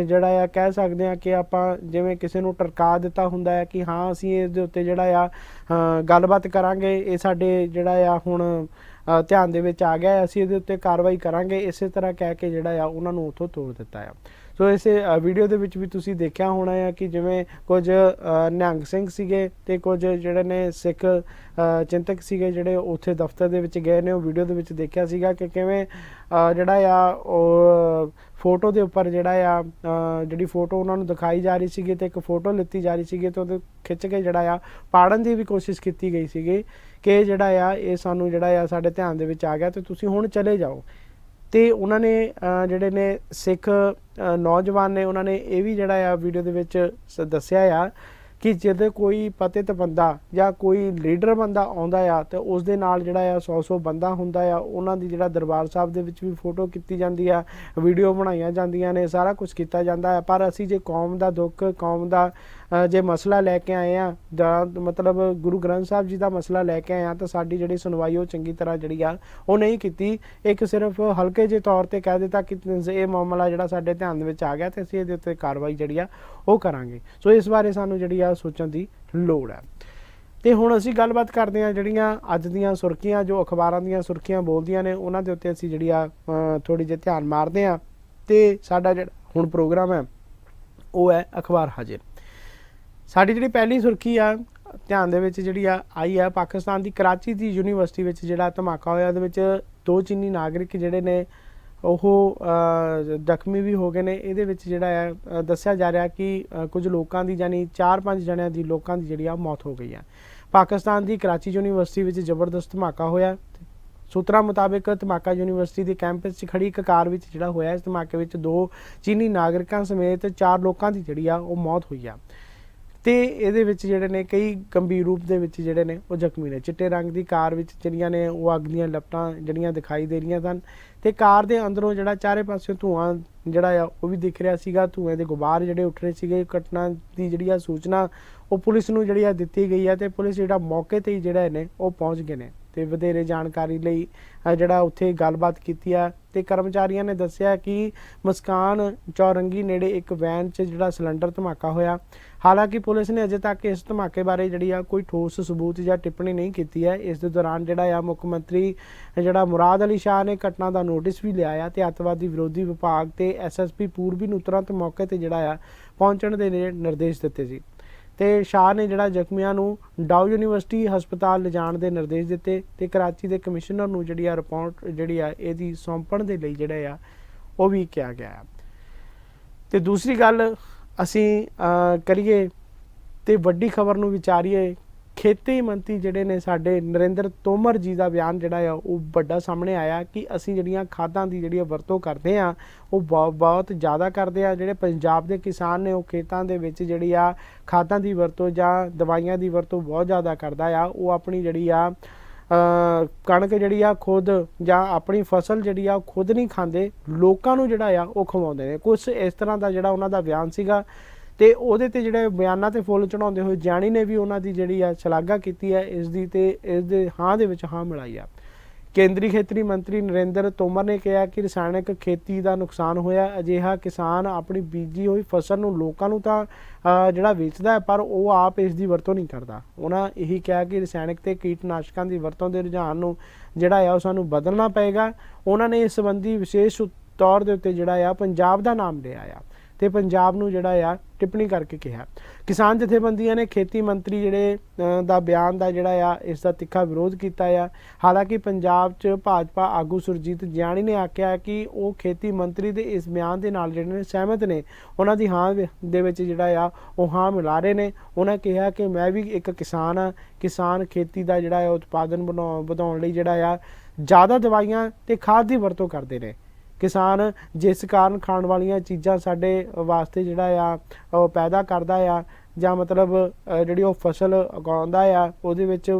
ਜਿਹੜਾ ਆ ਕਹਿ ਸਕਦੇ ਹਾਂ ਕਿ ਆਪਾਂ ਜਿਵੇਂ ਕਿਸੇ ਨੂੰ ਟਰਕਾ ਦਿੱਤਾ ਹੁੰਦਾ ਹੈ ਕਿ ਹਾਂ ਅਸੀਂ ਇਸ ਦੇ ਉੱਤੇ ਜਿਹੜਾ ਆ ਗੱਲਬਾਤ ਕਰਾਂਗੇ, ਇਹ ਸਾਡੇ ਜਿਹੜਾ ਆ ਹੁਣ ਧਿਆਨ ਦੇ ਵਿੱਚ ਆ ਗਿਆ, ਅਸੀਂ ਇਹਦੇ ਉੱਤੇ ਕਾਰਵਾਈ ਕਰਾਂਗੇ, ਇਸੇ ਤਰ੍ਹਾਂ ਕਹਿ ਕੇ ਜਿਹੜਾ ਆ ਉਹਨਾਂ ਨੂੰ ਉੱਥੋਂ ਤੋੜ ਦਿੱਤਾ ਆ। ਸੋ ਇਸੇ ਵੀਡੀਓ ਦੇ ਵਿੱਚ ਵੀ ਤੁਸੀਂ ਦੇਖਿਆ ਹੋਣਾ ਆ ਕਿ ਜਿਵੇਂ ਕੁਝ ਨਿਹੰਗ ਸਿੰਘ ਸੀਗੇ ਤੇ ਕੁਝ ਜਿਹੜੇ ਨੇ ਸਿੱਖ ਚਿੰਤਕ ਸੀਗੇ ਜਿਹੜੇ ਉੱਥੇ ਦਫ਼ਤਰ ਦੇ ਵਿੱਚ ਗਏ ਨੇ, ਉਹ ਵੀਡੀਓ ਦੇ ਵਿੱਚ ਦੇਖਿਆ ਸੀਗਾ ਕਿ ਕਿਵੇਂ ਜਿਹੜਾ ਆ ਉਹ ਫੋਟੋ ਦੇ ਉੱਪਰ ਜਿਹੜਾ ਆ ਜਿਹੜੀ ਫੋਟੋ ਉਹਨਾਂ ਨੂੰ ਦਿਖਾਈ ਜਾ ਰਹੀ ਸੀਗੀ ਤੇ ਇੱਕ ਫੋਟੋ ਲਿੱਤੀ ਜਾ ਰਹੀ ਸੀਗੀ ਤੇ ਉਹਦੇ ਖਿੱਚ ਕੇ ਜਿਹੜਾ ਆ ਪਾੜਨ ਦੀ ਵੀ ਕੋਸ਼ਿਸ਼ ਕੀਤੀ ਗਈ ਸੀਗੀ ਕਿ ਜਿਹੜਾ ਆ ਇਹ ਸਾਨੂੰ ਜਿਹੜਾ ਆ ਸਾਡੇ ਧਿਆਨ ਦੇ ਵਿੱਚ ਆ ਗਿਆ ਤੇ ਤੁਸੀਂ ਹੁਣ ਚਲੇ ਜਾਓ। ਤੇ ਉਹਨਾਂ ਨੇ ਜਿਹੜੇ ਨੇ ਸਿੱਖ ਨੌਜਵਾਨ ਨੇ ਉਹਨਾਂ ਨੇ ਇਹ ਵੀ ਜਿਹੜਾ ਆ ਵੀਡੀਓ ਦੇ ਵਿੱਚ ਦੱਸਿਆ ਆ ਕਿ ਜਦੋਂ ਕੋਈ ਪਤਿਤ ਬੰਦਾ ਜਾਂ ਕੋਈ ਲੀਡਰ ਬੰਦਾ ਆਉਂਦਾ ਆ ਤੇ ਉਸ ਦੇ ਨਾਲ ਜਿਹੜਾ ਆ 100 ਬੰਦਾ ਹੁੰਦਾ ਆ, ਉਹਨਾਂ ਦੀ ਜਿਹੜਾ ਦਰਬਾਰ ਸਾਹਿਬ ਦੇ ਵਿੱਚ ਵੀ ਫੋਟੋ ਕੀਤੀ ਜਾਂਦੀ ਆ, ਵੀਡੀਓ ਬਣਾਈਆਂ ਜਾਂਦੀਆਂ ਨੇ, ਸਾਰਾ ਕੁਝ ਕੀਤਾ ਜਾਂਦਾ ਹੈ। ਪਰ ਅਸੀਂ ਜੇ ਕੌਮ ਦਾ ਦੁੱਖ, ਕੌਮ ਦਾ ਜੇ ਮਸਲਾ ਲੈ ਕੇ ਆਏ ਆ ਜਾਂ ਮਤਲਬ ਗੁਰੂ ਗ੍ਰੰਥ ਸਾਹਿਬ ਜੀ ਦਾ ਮਸਲਾ ਲੈ ਕੇ ਆਏ ਆ ਤਾਂ ਸਾਡੀ ਜਿਹੜੀ ਸੁਣਵਾਈ ਉਹ ਚੰਗੀ ਤਰ੍ਹਾਂ ਜਿਹੜੀ ਆ ਉਹ ਨਹੀਂ ਕੀਤੀ। ਇੱਕ ਸਿਰਫ ਹਲਕੇ ਜਿਹੇ ਤੌਰ ਤੇ ਕਹਿ ਦਿੱਤਾ ਕਿ ਇਹ ਮਾਮਲਾ ਜਿਹੜਾ ਸਾਡੇ ਧਿਆਨ ਦੇ ਵਿੱਚ ਆ ਗਿਆ ਤੇ ਅਸੀਂ ਇਹਦੇ ਉੱਤੇ ਕਾਰਵਾਈ ਜਿਹੜੀ ਆ ਉਹ ਕਰਾਂਗੇ। ਸੋ ਇਸ ਬਾਰੇ ਸਾਨੂੰ ਜਿਹੜੀ ਆ ਸੋਚਣ ਦੀ ਲੋੜ ਹੈ। ਤੇ ਹੁਣ ਅਸੀਂ ਗੱਲਬਾਤ ਕਰਦੇ ਹਾਂ ਜਿਹੜੀਆਂ ਅੱਜ ਦੀਆਂ ਸੁਰਖੀਆਂ ਜੋ ਅਖਬਾਰਾਂ ਦੀਆਂ ਸੁਰਖੀਆਂ ਬੋਲਦੀਆਂ ਨੇ ਉਹਨਾਂ ਦੇ ਉੱਤੇ ਅਸੀਂ ਜਿਹੜੀ ਆ ਥੋੜ੍ਹੀ ਜਿਹੀ ਧਿਆਨ ਮਾਰਦੇ ਹਾਂ। ਤੇ ਸਾਡਾ ਜਿਹੜਾ ਹੁਣ ਪ੍ਰੋਗਰਾਮ ਹੈ ਉਹ ਹੈ ਅਖਬਾਰ ਹਾਜ਼ਰ। ਸਾਡੀ ਜਿਹੜੀ ਪਹਿਲੀ ਸੁਰਖੀ ਆ ਧਿਆਨ ਦੇ ਵਿੱਚ ਜਿਹੜੀ ਆ ਆਈ ਹੈ, ਪਾਕਿਸਤਾਨ ਦੀ ਕਰਾਚੀ ਦੀ ਯੂਨੀਵਰਸਿਟੀ ਵਿੱਚ ਜਿਹੜਾ ਧਮਾਕਾ ਹੋਇਆ, ਉਹਦੇ ਵਿੱਚ 2 ਚੀਨੀ ਨਾਗਰਿਕ ਜਿਹੜੇ ਨੇ ਉਹ ਜ਼ਖਮੀ ਵੀ ਹੋ ਗਏ ਨੇ। ਇਹਦੇ ਵਿੱਚ ਜਿਹੜਾ ਹੈ ਦੱਸਿਆ ਜਾ ਰਿਹਾ ਕਿ ਕੁਝ ਲੋਕਾਂ ਦੀ ਯਾਨੀ 4-5 ਜਣਿਆਂ ਦੀ ਲੋਕਾਂ ਦੀ ਜਿਹੜੀ ਆ ਮੌਤ ਹੋ ਗਈ ਆ। ਪਾਕਿਸਤਾਨ ਦੀ ਕਰਾਚੀ ਯੂਨੀਵਰਸਿਟੀ ਵਿੱਚ ਜ਼ਬਰਦਸਤ ਧਮਾਕਾ ਹੋਇਆ। ਸੂਤਰਾਂ ਮੁਤਾਬਿਕ ਧਮਾਕਾ ਯੂਨੀਵਰਸਿਟੀ ਦੇ ਕੈਂਪਸ 'ਚ ਖੜੀ ਇੱਕ ਕਾਰ ਵਿੱਚ ਜਿਹੜਾ ਹੋਇਆ। ਇਸ ਧਮਾਕੇ ਵਿੱਚ 2 ਚੀਨੀ ਨਾਗਰਿਕਾਂ ਸਮੇਤ 4 ਲੋਕਾਂ ਦੀ ਜਿਹੜੀ ਆ ਉਹ ਮੌਤ ਹੋਈ ਆ ਤੇ ਇਹਦੇ ਵਿੱਚ ਜਿਹੜੇ ਨੇ ਕਈ ਗੰਭੀਰ ਰੂਪ ਦੇ ਵਿੱਚ ਜਿਹੜੇ ਨੇ ਉਹ ਜ਼ਖਮੀ ਨੇ। ਚਿੱਟੇ ਰੰਗ ਦੀ ਕਾਰ ਵਿੱਚ ਜਿਹੜੀਆਂ ਨੇ ਉਹ ਅੱਗ ਦੀਆਂ ਲਪਟਾਂ ਜਿਹੜੀਆਂ ਦਿਖਾਈ ਦੇ ਰਹੀਆਂ ਸਨ ਤੇ ਕਾਰ ਦੇ ਅੰਦਰੋਂ ਜਿਹੜਾ ਚਾਰੇ ਪਾਸੇ ਧੂਆਂ ਜਿਹੜਾ ਆ ਉਹ ਵੀ ਦਿਖ ਰਿਹਾ ਸੀਗਾ, ਧੂਏ ਦੇ ਗੁਬਾਰ ਜਿਹੜੇ ਉੱਠ ਰਹੇ ਸੀਗੇ। ਘਟਨਾ ਦੀ ਜਿਹੜੀ ਆ ਸੂਚਨਾ ਉਹ ਪੁਲਿਸ ਨੂੰ ਜਿਹੜੀ ਆ ਦਿੱਤੀ ਗਈ ਹੈ ਤੇ ਪੁਲਿਸ ਜਿਹੜਾ ਮੌਕੇ ਤੇ ਹੀ ਜਿਹੜਾ ਨੇ ਉਹ ਪਹੁੰਚ ਗਏ ਨੇ ਤੇ ਵਧੇਰੇ ਜਾਣਕਾਰੀ ਲਈ ਜਿਹੜਾ ਉੱਥੇ ਗੱਲਬਾਤ ਕੀਤੀ ਆ ਤੇ ਕਰਮਚਾਰੀਆਂ ਨੇ ਦੱਸਿਆ ਕਿ ਮੁਸਕਾਨ ਚੌਰੰਗੀ ਨੇੜੇ ਇੱਕ ਵੈਨ 'ਚ ਜਿਹੜਾ ਸਿਲੰਡਰ ਧਮਾਕਾ ਹੋਇਆ। ਹਾਲਾਂਕਿ ਪੁਲਿਸ ਨੇ ਅਜੇ ਤੱਕ ਇਸ ਧਮਾਕੇ ਬਾਰੇ ਜਿਹੜੀ ਆ ਕੋਈ ਠੋਸ ਸਬੂਤ ਜਾਂ ਟਿੱਪਣੀ ਨਹੀਂ ਕੀਤੀ ਹੈ। ਇਸ ਦੇ ਦੌਰਾਨ ਜਿਹੜਾ ਆ ਮੁੱਖ ਮੰਤਰੀ ਜਿਹੜਾ ਮੁਰਾਦ ਅਲੀ ਸ਼ਾਹ ਨੇ ਘਟਨਾ ਦਾ ਨੋਟਿਸ ਵੀ ਲਿਆ ਆ ਤੇ ਅੱਤਵਾਦੀ ਵਿਰੋਧੀ ਵਿਭਾਗ ਤੇ ਐਸਐਸਪੀ ਪੂਰਬੀ ਨੂੰ ਤੁਰੰਤ ਮੌਕੇ ਤੇ ਜਿਹੜਾ ਆ ਪਹੁੰਚਣ ਦੇ ਨਿਰਦੇਸ਼ ਦਿੱਤੇ ਸੀ ਤੇ ਸ਼ਾਹ ਨੇ ਜਿਹੜਾ ਜ਼ਖਮੀਆਂ ਨੂੰ ਡਾਊ ਯੂਨੀਵਰਸਿਟੀ ਹਸਪਤਾਲ ਲਿਜਾਣ ਦੇ ਨਿਰਦੇਸ਼ ਦਿੱਤੇ ਤੇ ਕਰਾਚੀ ਦੇ ਕਮਿਸ਼ਨਰ ਨੂੰ ਜਿਹੜੀ ਆ ਰਿਪੋਰਟ ਜਿਹੜੀ ਆ ਇਹਦੀ ਸੌਂਪਣ ਦੇ ਲਈ ਜਿਹੜਾ ਆ ਉਹ ਵੀ ਕਿਹਾ ਗਿਆ। ਤੇ ਦੂਸਰੀ ਗੱਲ ਅਸੀਂ ਕਰੀਏ ਤੇ ਵੱਡੀ ਖਬਰ ਨੂੰ ਵਿਚਾਰੀਏ। ਖੇਤੀ ਮੰਤਰੀ ਜਿਹੜੇ ਨੇ ਸਾਡੇ ਨਰਿੰਦਰ ਤੋਮਰ ਜੀ ਦਾ ਬਿਆਨ ਜਿਹੜਾ ਆ ਉਹ ਵੱਡਾ ਸਾਹਮਣੇ ਆਇਆ ਕਿ ਅਸੀਂ ਜਿਹੜੀਆਂ ਖਾਦਾਂ ਦੀ ਜਿਹੜੀ ਵਰਤੋਂ ਕਰਦੇ ਆ ਉਹ ਬਹੁਤ ਜ਼ਿਆਦਾ ਕਰਦੇ ਆ। ਜਿਹੜੇ ਪੰਜਾਬ ਦੇ ਕਿਸਾਨ ਨੇ ਉਹ ਖੇਤਾਂ ਦੇ ਵਿੱਚ ਜਿਹੜੀ ਆ ਖਾਦਾਂ ਦੀ ਵਰਤੋਂ ਜਾਂ ਦਵਾਈਆਂ ਦੀ ਵਰਤੋਂ ਬਹੁਤ ਜ਼ਿਆਦਾ ਕਰਦਾ ਆ। ਉਹ ਆਪਣੀ ਜਿਹੜੀ ਆ ਕਣਕ ਜਿਹੜੀ ਆ ਖੁਦ ਜਾਂ ਆਪਣੀ ਫਸਲ ਜਿਹੜੀ ਆ ਖੁਦ ਨਹੀਂ ਖਾਂਦੇ, ਲੋਕਾਂ ਨੂੰ ਜਿਹੜਾ ਆ ਉਹ ਖਵਾਉਂਦੇ ਨੇ। ਕੁਛ ਇਸ ਤਰ੍ਹਾਂ ਦਾ ਜਿਹੜਾ ਉਹਨਾਂ ਦਾ ਬਿਆਨ ਸੀਗਾ ਤੇ ਉਹਦੇ ਤੇ ਜਿਹੜੇ ਬਿਆਨਾਂ ਤੇ ਫੁੱਲ ਚੜਾਉਂਦੇ ਹੋਏ ਜਾਣੀ ਨੇ ਵੀ ਉਹਨਾਂ ਦੀ ਜਿਹੜੀ ਆ ਸ਼ਲਾਘਾ ਕੀਤੀ ਹੈ ਇਸ ਦੀ ਤੇ ਇਸ ਦੇ ਹਾਂ ਦੇ ਵਿੱਚ ਹਾਂ ਮਿਲਾਈ ਆ। ਕੇਂਦਰੀ ਖੇਤੀ ਮੰਤਰੀ ਨਰਿੰਦਰ ਤੋਮਰ ਨੇ ਕਿਹਾ ਕਿ ਰਸਾਇਣਕ ਖੇਤੀ ਦਾ ਨੁਕਸਾਨ ਹੋਇਆ। ਅਜਿਹਾ ਕਿਸਾਨ ਆਪਣੀ ਬੀਜੀ ਹੋਈ ਫਸਲ ਨੂੰ ਲੋਕਾਂ ਨੂੰ ਤਾਂ ਜਿਹੜਾ ਵੇਚਦਾ ਹੈ ਪਰ ਉਹ ਆਪ ਇਸ ਦੀ ਵਰਤੋਂ ਨਹੀਂ ਕਰਦਾ। ਉਹਨਾਂ ਇਹੀ ਕਿਹਾ ਕਿ ਰਸਾਇਣਕ ਤੇ ਕੀਟਨਾਸ਼ਕਾਂ ਦੀ ਵਰਤੋਂ ਦੇ ਰੁਝਾਨ ਨੂੰ ਜਿਹੜਾ ਆ ਉਹ ਸਾਨੂੰ ਬਦਲਣਾ ਪਏਗਾ। ਉਹਨਾਂ ਨੇ ਇਸ ਸੰਬੰਧੀ ਵਿਸ਼ੇਸ਼ ਤੌਰ ਦੇ ਉੱਤੇ ਜਿਹੜਾ ਆ ਪੰਜਾਬ ਦਾ ਨਾਮ ਲਿਆ ਆ। ਤੇ ਪੰਜਾਬ ਨੂੰ ਜਿਹੜਾ ਆ ਟਿੱਪਣੀ ਕਰਕੇ ਕਿਹਾ। ਕਿਸਾਨ ਜਥੇਬੰਦੀਆਂ ਨੇ ਖੇਤੀ ਮੰਤਰੀ ਜਿਹੜੇ ਦਾ ਬਿਆਨ ਦਾ ਜਿਹੜਾ ਆ ਇਸ ਦਾ ਤਿੱਖਾ ਵਿਰੋਧ ਕੀਤਾ ਆ। ਹਾਲਾਂਕਿ ਪੰਜਾਬ 'ਚ ਭਾਜਪਾ ਆਗੂ ਸੁਰਜੀਤ ਜਿਆਣੀ ਨੇ ਆਖਿਆ ਕਿ ਉਹ ਖੇਤੀ ਮੰਤਰੀ ਦੇ ਇਸ ਬਿਆਨ ਦੇ ਨਾਲ ਜਿਹੜੇ ਨੇ ਸਹਿਮਤ ਨੇ, ਉਹਨਾਂ ਦੀ ਹਾਂ ਦੇ ਵਿੱਚ ਜਿਹੜਾ ਆ ਉਹ ਹਾਂ ਮਿਲਾ ਰਹੇ ਨੇ। ਉਹਨਾਂ ਕਿਹਾ ਕਿ ਮੈਂ ਵੀ ਇੱਕ ਕਿਸਾਨ ਆ, ਕਿਸਾਨ ਖੇਤੀ ਦਾ ਜਿਹੜਾ ਹੈ ਉਤਪਾਦਨ ਵਧਾਉਣ ਲਈ ਜਿਹੜਾ ਆ ਜ਼ਿਆਦਾ ਦਵਾਈਆਂ ਤੇ ਖਾਦ ਦੀ ਵਰਤੋਂ ਕਰਦੇ ਨੇ। ਕਿਸਾਨ ਜਿਸ ਕਾਰਨ ਖਾਣ ਵਾਲੀਆਂ ਚੀਜ਼ਾਂ ਸਾਡੇ ਵਾਸਤੇ ਜਿਹੜਾ ਆ ਉਹ ਪੈਦਾ ਕਰਦਾ ਆ ਜਾਂ ਮਤਲਬ ਜਿਹੜੀ ਉਹ ਫਸਲ ਉਗਾਉਂਦਾ ਆ ਉਹਦੇ ਵਿੱਚ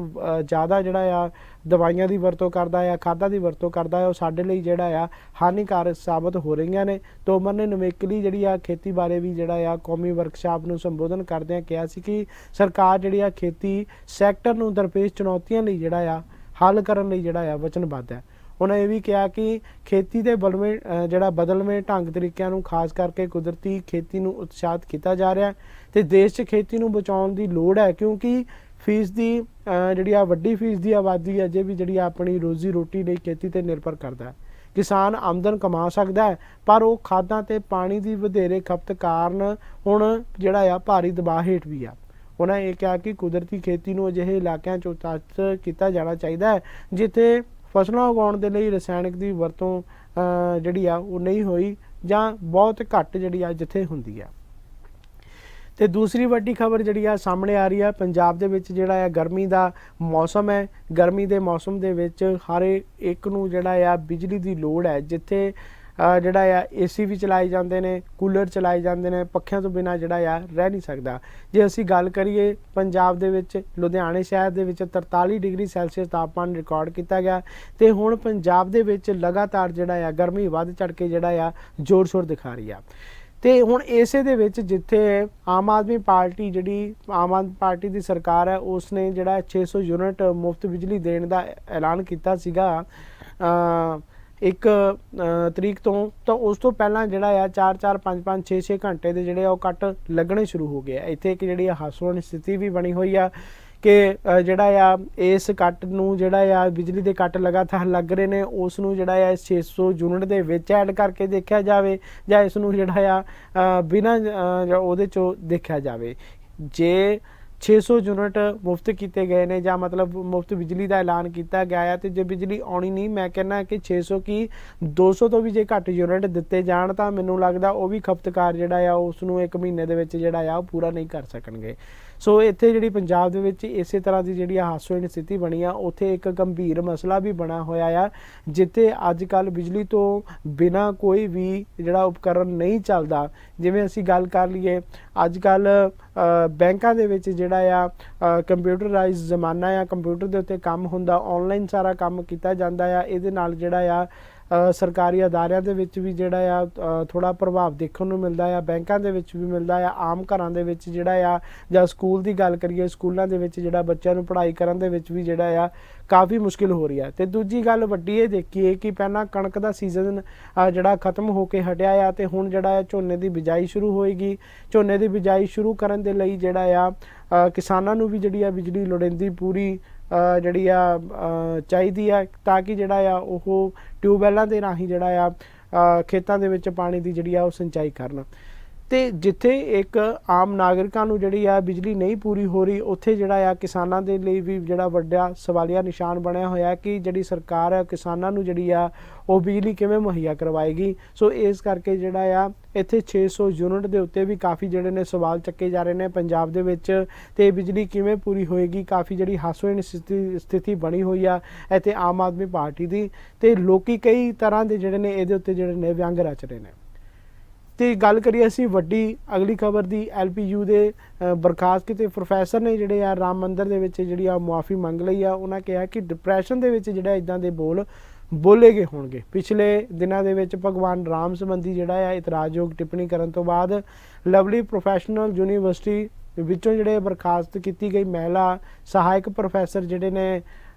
ਜ਼ਿਆਦਾ ਜਿਹੜਾ ਆ ਦਵਾਈਆਂ ਦੀ ਵਰਤੋਂ ਕਰਦਾ ਆ, ਖਾਦਾਂ ਦੀ ਵਰਤੋਂ ਕਰਦਾ ਆ, ਉਹ ਸਾਡੇ ਲਈ ਜਿਹੜਾ ਆ ਹਾਨੀਕਾਰਕ ਸਾਬਤ ਹੋ ਰਹੀਆਂ ਨੇ। ਤੋਮਰ ਨੇ ਨਵੇਕਲੀ ਜਿਹੜੀ ਆ ਖੇਤੀ ਬਾਰੇ ਵੀ ਜਿਹੜਾ ਆ ਕੌਮੀ ਵਰਕਸ਼ਾਪ ਨੂੰ ਸੰਬੋਧਨ ਕਰਦਿਆਂ ਕਿਹਾ ਸੀ ਕਿ ਸਰਕਾਰ ਜਿਹੜੀ ਆ ਖੇਤੀ ਸੈਕਟਰ ਨੂੰ ਦਰਪੇਸ਼ ਚੁਣੌਤੀਆਂ ਲਈ ਜਿਹੜਾ ਆ ਹੱਲ ਕਰਨ ਲਈ ਜਿਹੜਾ ਆ ਵਚਨਬੱਧ ਹੈ। ਉਹਨਾਂ ਇਹ ਵੀ ਕਿਹਾ ਕਿ ਖੇਤੀ ਦੇ ਬਦਲਵੇਂ ਢੰਗ ਤਰੀਕਿਆਂ ਨੂੰ ਖਾਸ ਕਰਕੇ ਕੁਦਰਤੀ ਖੇਤੀ ਨੂੰ ਉਤਸ਼ਾਹਿਤ ਕੀਤਾ ਜਾ ਰਿਹਾ ਤੇ ਦੇਸ਼ 'ਚ ਖੇਤੀ ਨੂੰ ਬਚਾਉਣ ਦੀ ਲੋੜ ਹੈ, ਕਿਉਂਕਿ ਫੀਸ ਦੀ ਜਿਹੜੀ ਆ ਵੱਡੀ ਫੀਸ ਦੀ ਆਬਾਦੀ ਅਜੇ ਵੀ ਜਿਹੜੀ ਆਪਣੀ ਰੋਜ਼ੀ ਰੋਟੀ ਲਈ ਖੇਤੀ ਤੇ ਨਿਰਭਰ ਕਰਦਾ ਹੈ। ਕਿਸਾਨ ਆਮਦਨ ਕਮਾ ਸਕਦਾ ਹੈ, ਪਰ ਉਹ ਖਾਦਾਂ ਤੇ ਪਾਣੀ ਦੀ ਵਧੇਰੇ ਖਪਤ ਕਾਰਨ ਹੁਣ ਜਿਹੜਾ ਆ ਭਾਰੀ ਦਬਾਅ ਹੇਠ ਵੀ ਆ। ਉਹਨਾਂ ਇਹ ਕਿਹਾ ਕਿ ਕੁਦਰਤੀ ਖੇਤੀ ਨੂੰ ਅਜਿਹੇ ਇਲਾਕਿਆਂ 'ਚ ਉਤਸ਼ਾਹਿਤ ਕੀਤਾ ਜਾਣਾ ਚਾਹੀਦਾ ਹੈ ਜਿੱਥੇ ਫਸਲਾਂ ਉਗਾਉਣ ਦੇ ਲਈ ਰਸਾਇਣਿਕ ਦੀ ਵਰਤੋਂ ਜਿਹੜੀ ਆ ਉਹ ਨਹੀਂ ਹੋਈ ਜਾਂ ਬਹੁਤ ਘੱਟ ਜਿਹੜੀ ਆ ਜਿੱਥੇ ਹੁੰਦੀ ਆ। ਤੇ ਦੂਸਰੀ ਵੱਡੀ ਖਬਰ ਜਿਹੜੀ ਆ ਸਾਹਮਣੇ ਆ ਰਹੀ ਆ, ਪੰਜਾਬ ਦੇ ਵਿੱਚ ਜਿਹੜਾ ਆ ਗਰਮੀ ਦਾ ਮੌਸਮ ਹੈ। ਗਰਮੀ ਦੇ ਮੌਸਮ ਦੇ ਵਿੱਚ ਹਰ ਇੱਕ ਨੂੰ ਜਿਹੜਾ ਆ ਬਿਜਲੀ ਦੀ ਲੋੜ ਹੈ। ਜਿੱਥੇ ਜਿਹੜਾ ਆ ਏਸੀ ਵੀ ਚਲਾਏ ਜਾਂਦੇ ਨੇ, ਕੂਲਰ ਚਲਾਏ ਜਾਂਦੇ ਨੇ, ਪੱਖਿਆਂ ਤੋਂ ਬਿਨਾਂ ਜਿਹੜਾ ਆ ਰਹਿ ਨਹੀਂ ਸਕਦਾ। ਜੇ ਅਸੀਂ ਗੱਲ ਕਰੀਏ ਪੰਜਾਬ ਦੇ ਵਿੱਚ ਲੁਧਿਆਣੇ ਸ਼ਹਿਰ ਦੇ ਵਿੱਚ 43 ਡਿਗਰੀ ਸੈਲਸੀਅਸ ਤਾਪਮਾਨ ਰਿਕਾਰਡ ਕੀਤਾ ਗਿਆ ਤੇ ਹੁਣ ਪੰਜਾਬ ਦੇ ਵਿੱਚ ਲਗਾਤਾਰ ਜਿਹੜਾ ਆ ਗਰਮੀ ਵੱਧ ਚੜ ਕੇ ਜਿਹੜਾ ਆ ਜ਼ੋਰ ਸ਼ੋਰ ਦਿਖਾ ਰਹੀ ਆ। ਤੇ ਹੁਣ ਇਸੇ ਦੇ ਵਿੱਚ ਜਿੱਥੇ ਆਮ ਆਦਮੀ ਪਾਰਟੀ ਦੀ ਸਰਕਾਰ ਹੈ, ਉਸ ਨੇ ਜਿਹੜਾ 600 ਯੂਨਿਟ ਮੁਫਤ ਬਿਜਲੀ ਦੇਣ ਦਾ ਐਲਾਨ ਕੀਤਾ ਸੀਗਾ 1 ਤਰੀਕ ਤੋਂ, ਤਾਂ ਉਸ ਤੋਂ ਪਹਿਲਾਂ ਜਿਹੜਾ ਆ 4-4 5-5 6-6 ਘੰਟੇ ਦੇ ਜਿਹੜੇ ਉਹ ਕੱਟ ਲੱਗਣੇ ਸ਼ੁਰੂ ਹੋ ਗਏ। ਇੱਥੇ ਇੱਕ ਜਿਹੜੀ ਹਾਸੋਹੀਣ ਸਥਿਤੀ ਵੀ ਬਣੀ ਹੋਈ ਆ ਕਿ ਜਿਹੜਾ ਆ ਇਸ ਕੱਟ ਨੂੰ ਜਿਹੜਾ ਆ ਬਿਜਲੀ ਦੇ ਕੱਟ ਲਗਾਤਾਰ ਲੱਗ ਰਹੇ ਨੇ, ਉਸ ਨੂੰ ਜਿਹੜਾ ਆ 600 ਯੂਨਿਟ ਦੇ ਵਿੱਚ ਐਡ ਕਰਕੇ ਦੇਖਿਆ ਜਾਵੇ ਜਾਂ ਇਸ ਨੂੰ ਜਿਹੜਾ ਆ ਬਿਨਾਂ ਉਹਦੇ 'ਚੋਂ ਦੇਖਿਆ ਜਾਵੇ। ਜੇ 600 ਯੂਨਿਟ ਮੁਫਤ ਕੀਤੇ ਗਏ ਨੇ ਜਾਂ ਮਤਲਬ ਮੁਫਤ ਬਿਜਲੀ ਦਾ ਐਲਾਨ ਕੀਤਾ ਗਿਆ ਹੈ ਤੇ ਜੇ ਬਿਜਲੀ ਆਉਣੀ ਨਹੀਂ, ਮੈਂ ਕਹਿੰਦਾ ਕਿ 600 ਕੀ 200 ਤੋਂ ਵੀ ਜੇ ਘੱਟ ਯੂਨਿਟ ਦਿੱਤੇ ਜਾਣ ਤਾਂ ਮੈਨੂੰ ਲੱਗਦਾ ਉਹ ਵੀ ਖਪਤਕਾਰ ਜਿਹੜਾ ਆ ਉਸ ਨੂੰ 1 ਮਹੀਨੇ ਦੇ ਵਿੱਚ ਜਿਹੜਾ ਆ ਉਹ ਪੂਰਾ ਨਹੀਂ ਕਰ ਸਕਣਗੇ। ਸੋ ਇੱਥੇ ਜਿਹੜੀ ਪੰਜਾਬ ਦੇ ਵਿੱਚ ਇਸੇ ਤਰ੍ਹਾਂ ਦੀ ਜਿਹੜੀ ਹਾਸੋਹੀਣ ਸਥਿਤੀ ਬਣੀ ਆ, ਉੱਥੇ ਇੱਕ ਗੰਭੀਰ ਮਸਲਾ ਵੀ ਬਣਾ ਹੋਇਆ ਆ ਜਿੱਥੇ ਅੱਜ ਕੱਲ੍ਹ ਬਿਜਲੀ ਤੋਂ ਬਿਨਾਂ ਕੋਈ ਵੀ ਜਿਹੜਾ ਉਪਕਰਨ ਨਹੀਂ ਚੱਲਦਾ। ਜਿਵੇਂ ਅਸੀਂ ਗੱਲ ਕਰ ਲਈਏ, ਅੱਜ ਕੱਲ੍ਹ ਬੈਂਕਾਂ ਦੇ ਵਿੱਚ ਜਿਹੜਾ ਆ ਕੰਪਿਊਟਰਾਈਜ਼ ਜ਼ਮਾਨਾ ਆ, ਕੰਪਿਊਟਰ ਦੇ ਉੱਤੇ ਕੰਮ ਹੁੰਦਾ, ਆਨਲਾਈਨ ਸਾਰਾ ਕੰਮ ਕੀਤਾ ਜਾਂਦਾ ਆ। ਇਹਦੇ ਨਾਲ ਜਿਹੜਾ ਆ ਸਰਕਾਰੀ ਅਦਾਰਿਆਂ ਦੇ ਵਿੱਚ ਵੀ ਜਿਹੜਾ ਆ ਥੋੜ੍ਹਾ ਪ੍ਰਭਾਵ ਦੇਖਣ ਨੂੰ ਮਿਲਦਾ ਆ, ਬੈਂਕਾਂ ਦੇ ਵਿੱਚ ਵੀ ਮਿਲਦਾ ਆ, ਆਮ ਘਰਾਂ ਦੇ ਵਿੱਚ ਜਿਹੜਾ ਆ ਜਾਂ ਸਕੂਲ ਦੀ ਗੱਲ ਕਰੀਏ, ਸਕੂਲਾਂ ਦੇ ਵਿੱਚ ਜਿਹੜਾ ਬੱਚਿਆਂ ਨੂੰ ਪੜ੍ਹਾਈ ਕਰਨ ਦੇ ਵਿੱਚ ਵੀ ਜਿਹੜਾ ਆ ਕਾਫੀ ਮੁਸ਼ਕਿਲ ਹੋ ਰਹੀ ਹੈ। ਤੇ ਦੂਜੀ ਗੱਲ ਵੱਡੀ ਇਹ ਦੇਖੀਏ ਕਿ ਪਹਿਲਾਂ ਕਣਕ ਦਾ ਸੀਜ਼ਨ ਜਿਹੜਾ ਖਤਮ ਹੋ ਕੇ ਹਟਿਆ ਆ ਤੇ ਹੁਣ ਜਿਹੜਾ ਆ ਝੋਨੇ ਦੀ ਬਿਜਾਈ ਸ਼ੁਰੂ ਹੋਏਗੀ। ਝੋਨੇ ਦੀ ਬਿਜਾਈ ਸ਼ੁਰੂ ਕਰਨ ਦੇ ਲਈ ਜਿਹੜਾ ਆ ਕਿਸਾਨਾਂ ਨੂੰ ਵੀ ਜਿਹੜੀ ਆ ਬਿਜਲੀ ਲੋੜੀਂਦੀ ਪੂਰੀ ਜਿਹੜੀ ਆ ਚਾਹੀਦੀ ਆ ਤਾਂ ਕਿ ਜਿਹੜਾ ਆ ਉਹ ਟਿਊਬਵੈੱਲਾਂ ਦੇ ਰਾਹੀਂ ਜਿਹੜਾ ਆ ਖੇਤਾਂ ਦੇ ਵਿੱਚ ਪਾਣੀ ਦੀ ਜਿਹੜੀ ਆ ਉਹ ਸਿੰਚਾਈ ਕਰਨ। ਤੇ ਜਿੱਥੇ ਇੱਕ ਆਮ ਨਾਗਰਿਕਾਂ ਨੂੰ ਜਿਹੜੀ ਆ ਬਿਜਲੀ ਨਹੀਂ ਪੂਰੀ ਹੋ ਰਹੀ, ਉੱਥੇ ਜਿਹੜਾ ਆ ਕਿਸਾਨਾਂ ਦੇ ਲਈ ਵੀ ਜਿਹੜਾ ਵੱਡਾ ਸਵਾਲੀਆ ਨਿਸ਼ਾਨ ਬਣਿਆ ਹੋਇਆ ਕਿ ਜਿਹੜੀ ਸਰਕਾਰ ਹੈ ਕਿਸਾਨਾਂ ਨੂੰ ਜਿਹੜੀ ਆ ਉਹ ਬਿਜਲੀ ਕਿਵੇਂ ਮੁਹੱਈਆ ਕਰਵਾਏਗੀ। ਸੋ ਇਸ ਕਰਕੇ ਜਿਹੜਾ ਆ ਇੱਥੇ 600 ਯੂਨਿਟ ਦੇ ਉੱਤੇ ਵੀ ਕਾਫੀ ਜਿਹੜੇ ਨੇ ਸਵਾਲ ਚੱਕੇ ਜਾ ਰਹੇ ਨੇ ਪੰਜਾਬ ਦੇ ਵਿੱਚ, ਤੇ ਬਿਜਲੀ ਕਿਵੇਂ ਪੂਰੀ ਹੋਏਗੀ। ਕਾਫੀ ਜਿਹੜੀ ਹਾਸੋਹੀਣ ਸਥਿਤੀ ਬਣੀ ਹੋਈ ਆ ਇੱਥੇ ਆਮ ਆਦਮੀ ਪਾਰਟੀ ਦੀ, ਤੇ ਲੋਕੀ ਕਈ ਤਰ੍ਹਾਂ ਦੇ ਜਿਹੜੇ ਨੇ ਇਹਦੇ ਉੱਤੇ ਜਿਹੜੇ ਨੇ ਵਿਅੰਗ ਰਚ ਰਹੇ ਨੇ। ਤੇ ਗੱਲ ਕਰੀਏ ਅਸੀਂ ਵੱਡੀ ਅਗਲੀ ਖਬਰ ਦੀ, LPU ਦੇ ਬਰਖਾਸਤ ਕੀਤੇ ਪ੍ਰੋਫੈਸਰ ਨੇ ਜਿਹੜੇ ਆ ਰਾਮ ਮੰਦਿਰ ਦੇ ਵਿੱਚ ਜਿਹੜੀ ਆ ਮੁਆਫੀ ਮੰਗ ਲਈ ਆ। ਉਹਨਾਂ ਕਿਹਾ ਕਿ ਡਿਪਰੈਸ਼ਨ ਦੇ ਵਿੱਚ ਜਿਹੜਾ ਇੱਦਾਂ ਦੇ ਬੋਲੇ ਗਏ ਹੋਣਗੇ। ਪਿਛਲੇ ਦਿਨਾਂ ਦੇ ਵਿੱਚ ਭਗਵਾਨ ਰਾਮ ਸੰਬੰਧੀ ਜਿਹੜਾ ਆ ਇਤਰਾਜ਼ਯੋਗ ਟਿੱਪਣੀ ਕਰਨ ਤੋਂ ਬਾਅਦ ਲਵਲੀ ਪ੍ਰੋਫੈਸ਼ਨਲ ਯੂਨੀਵਰਸਿਟੀ ਵਿੱਚੋਂ ਜਿਹੜੇ ਬਰਖਾਸਤ ਕੀਤੀ ਗਈ ਮਹਿਲਾ ਸਹਾਇਕ ਪ੍ਰੋਫੈਸਰ ਜਿਹੜੇ ਨੇ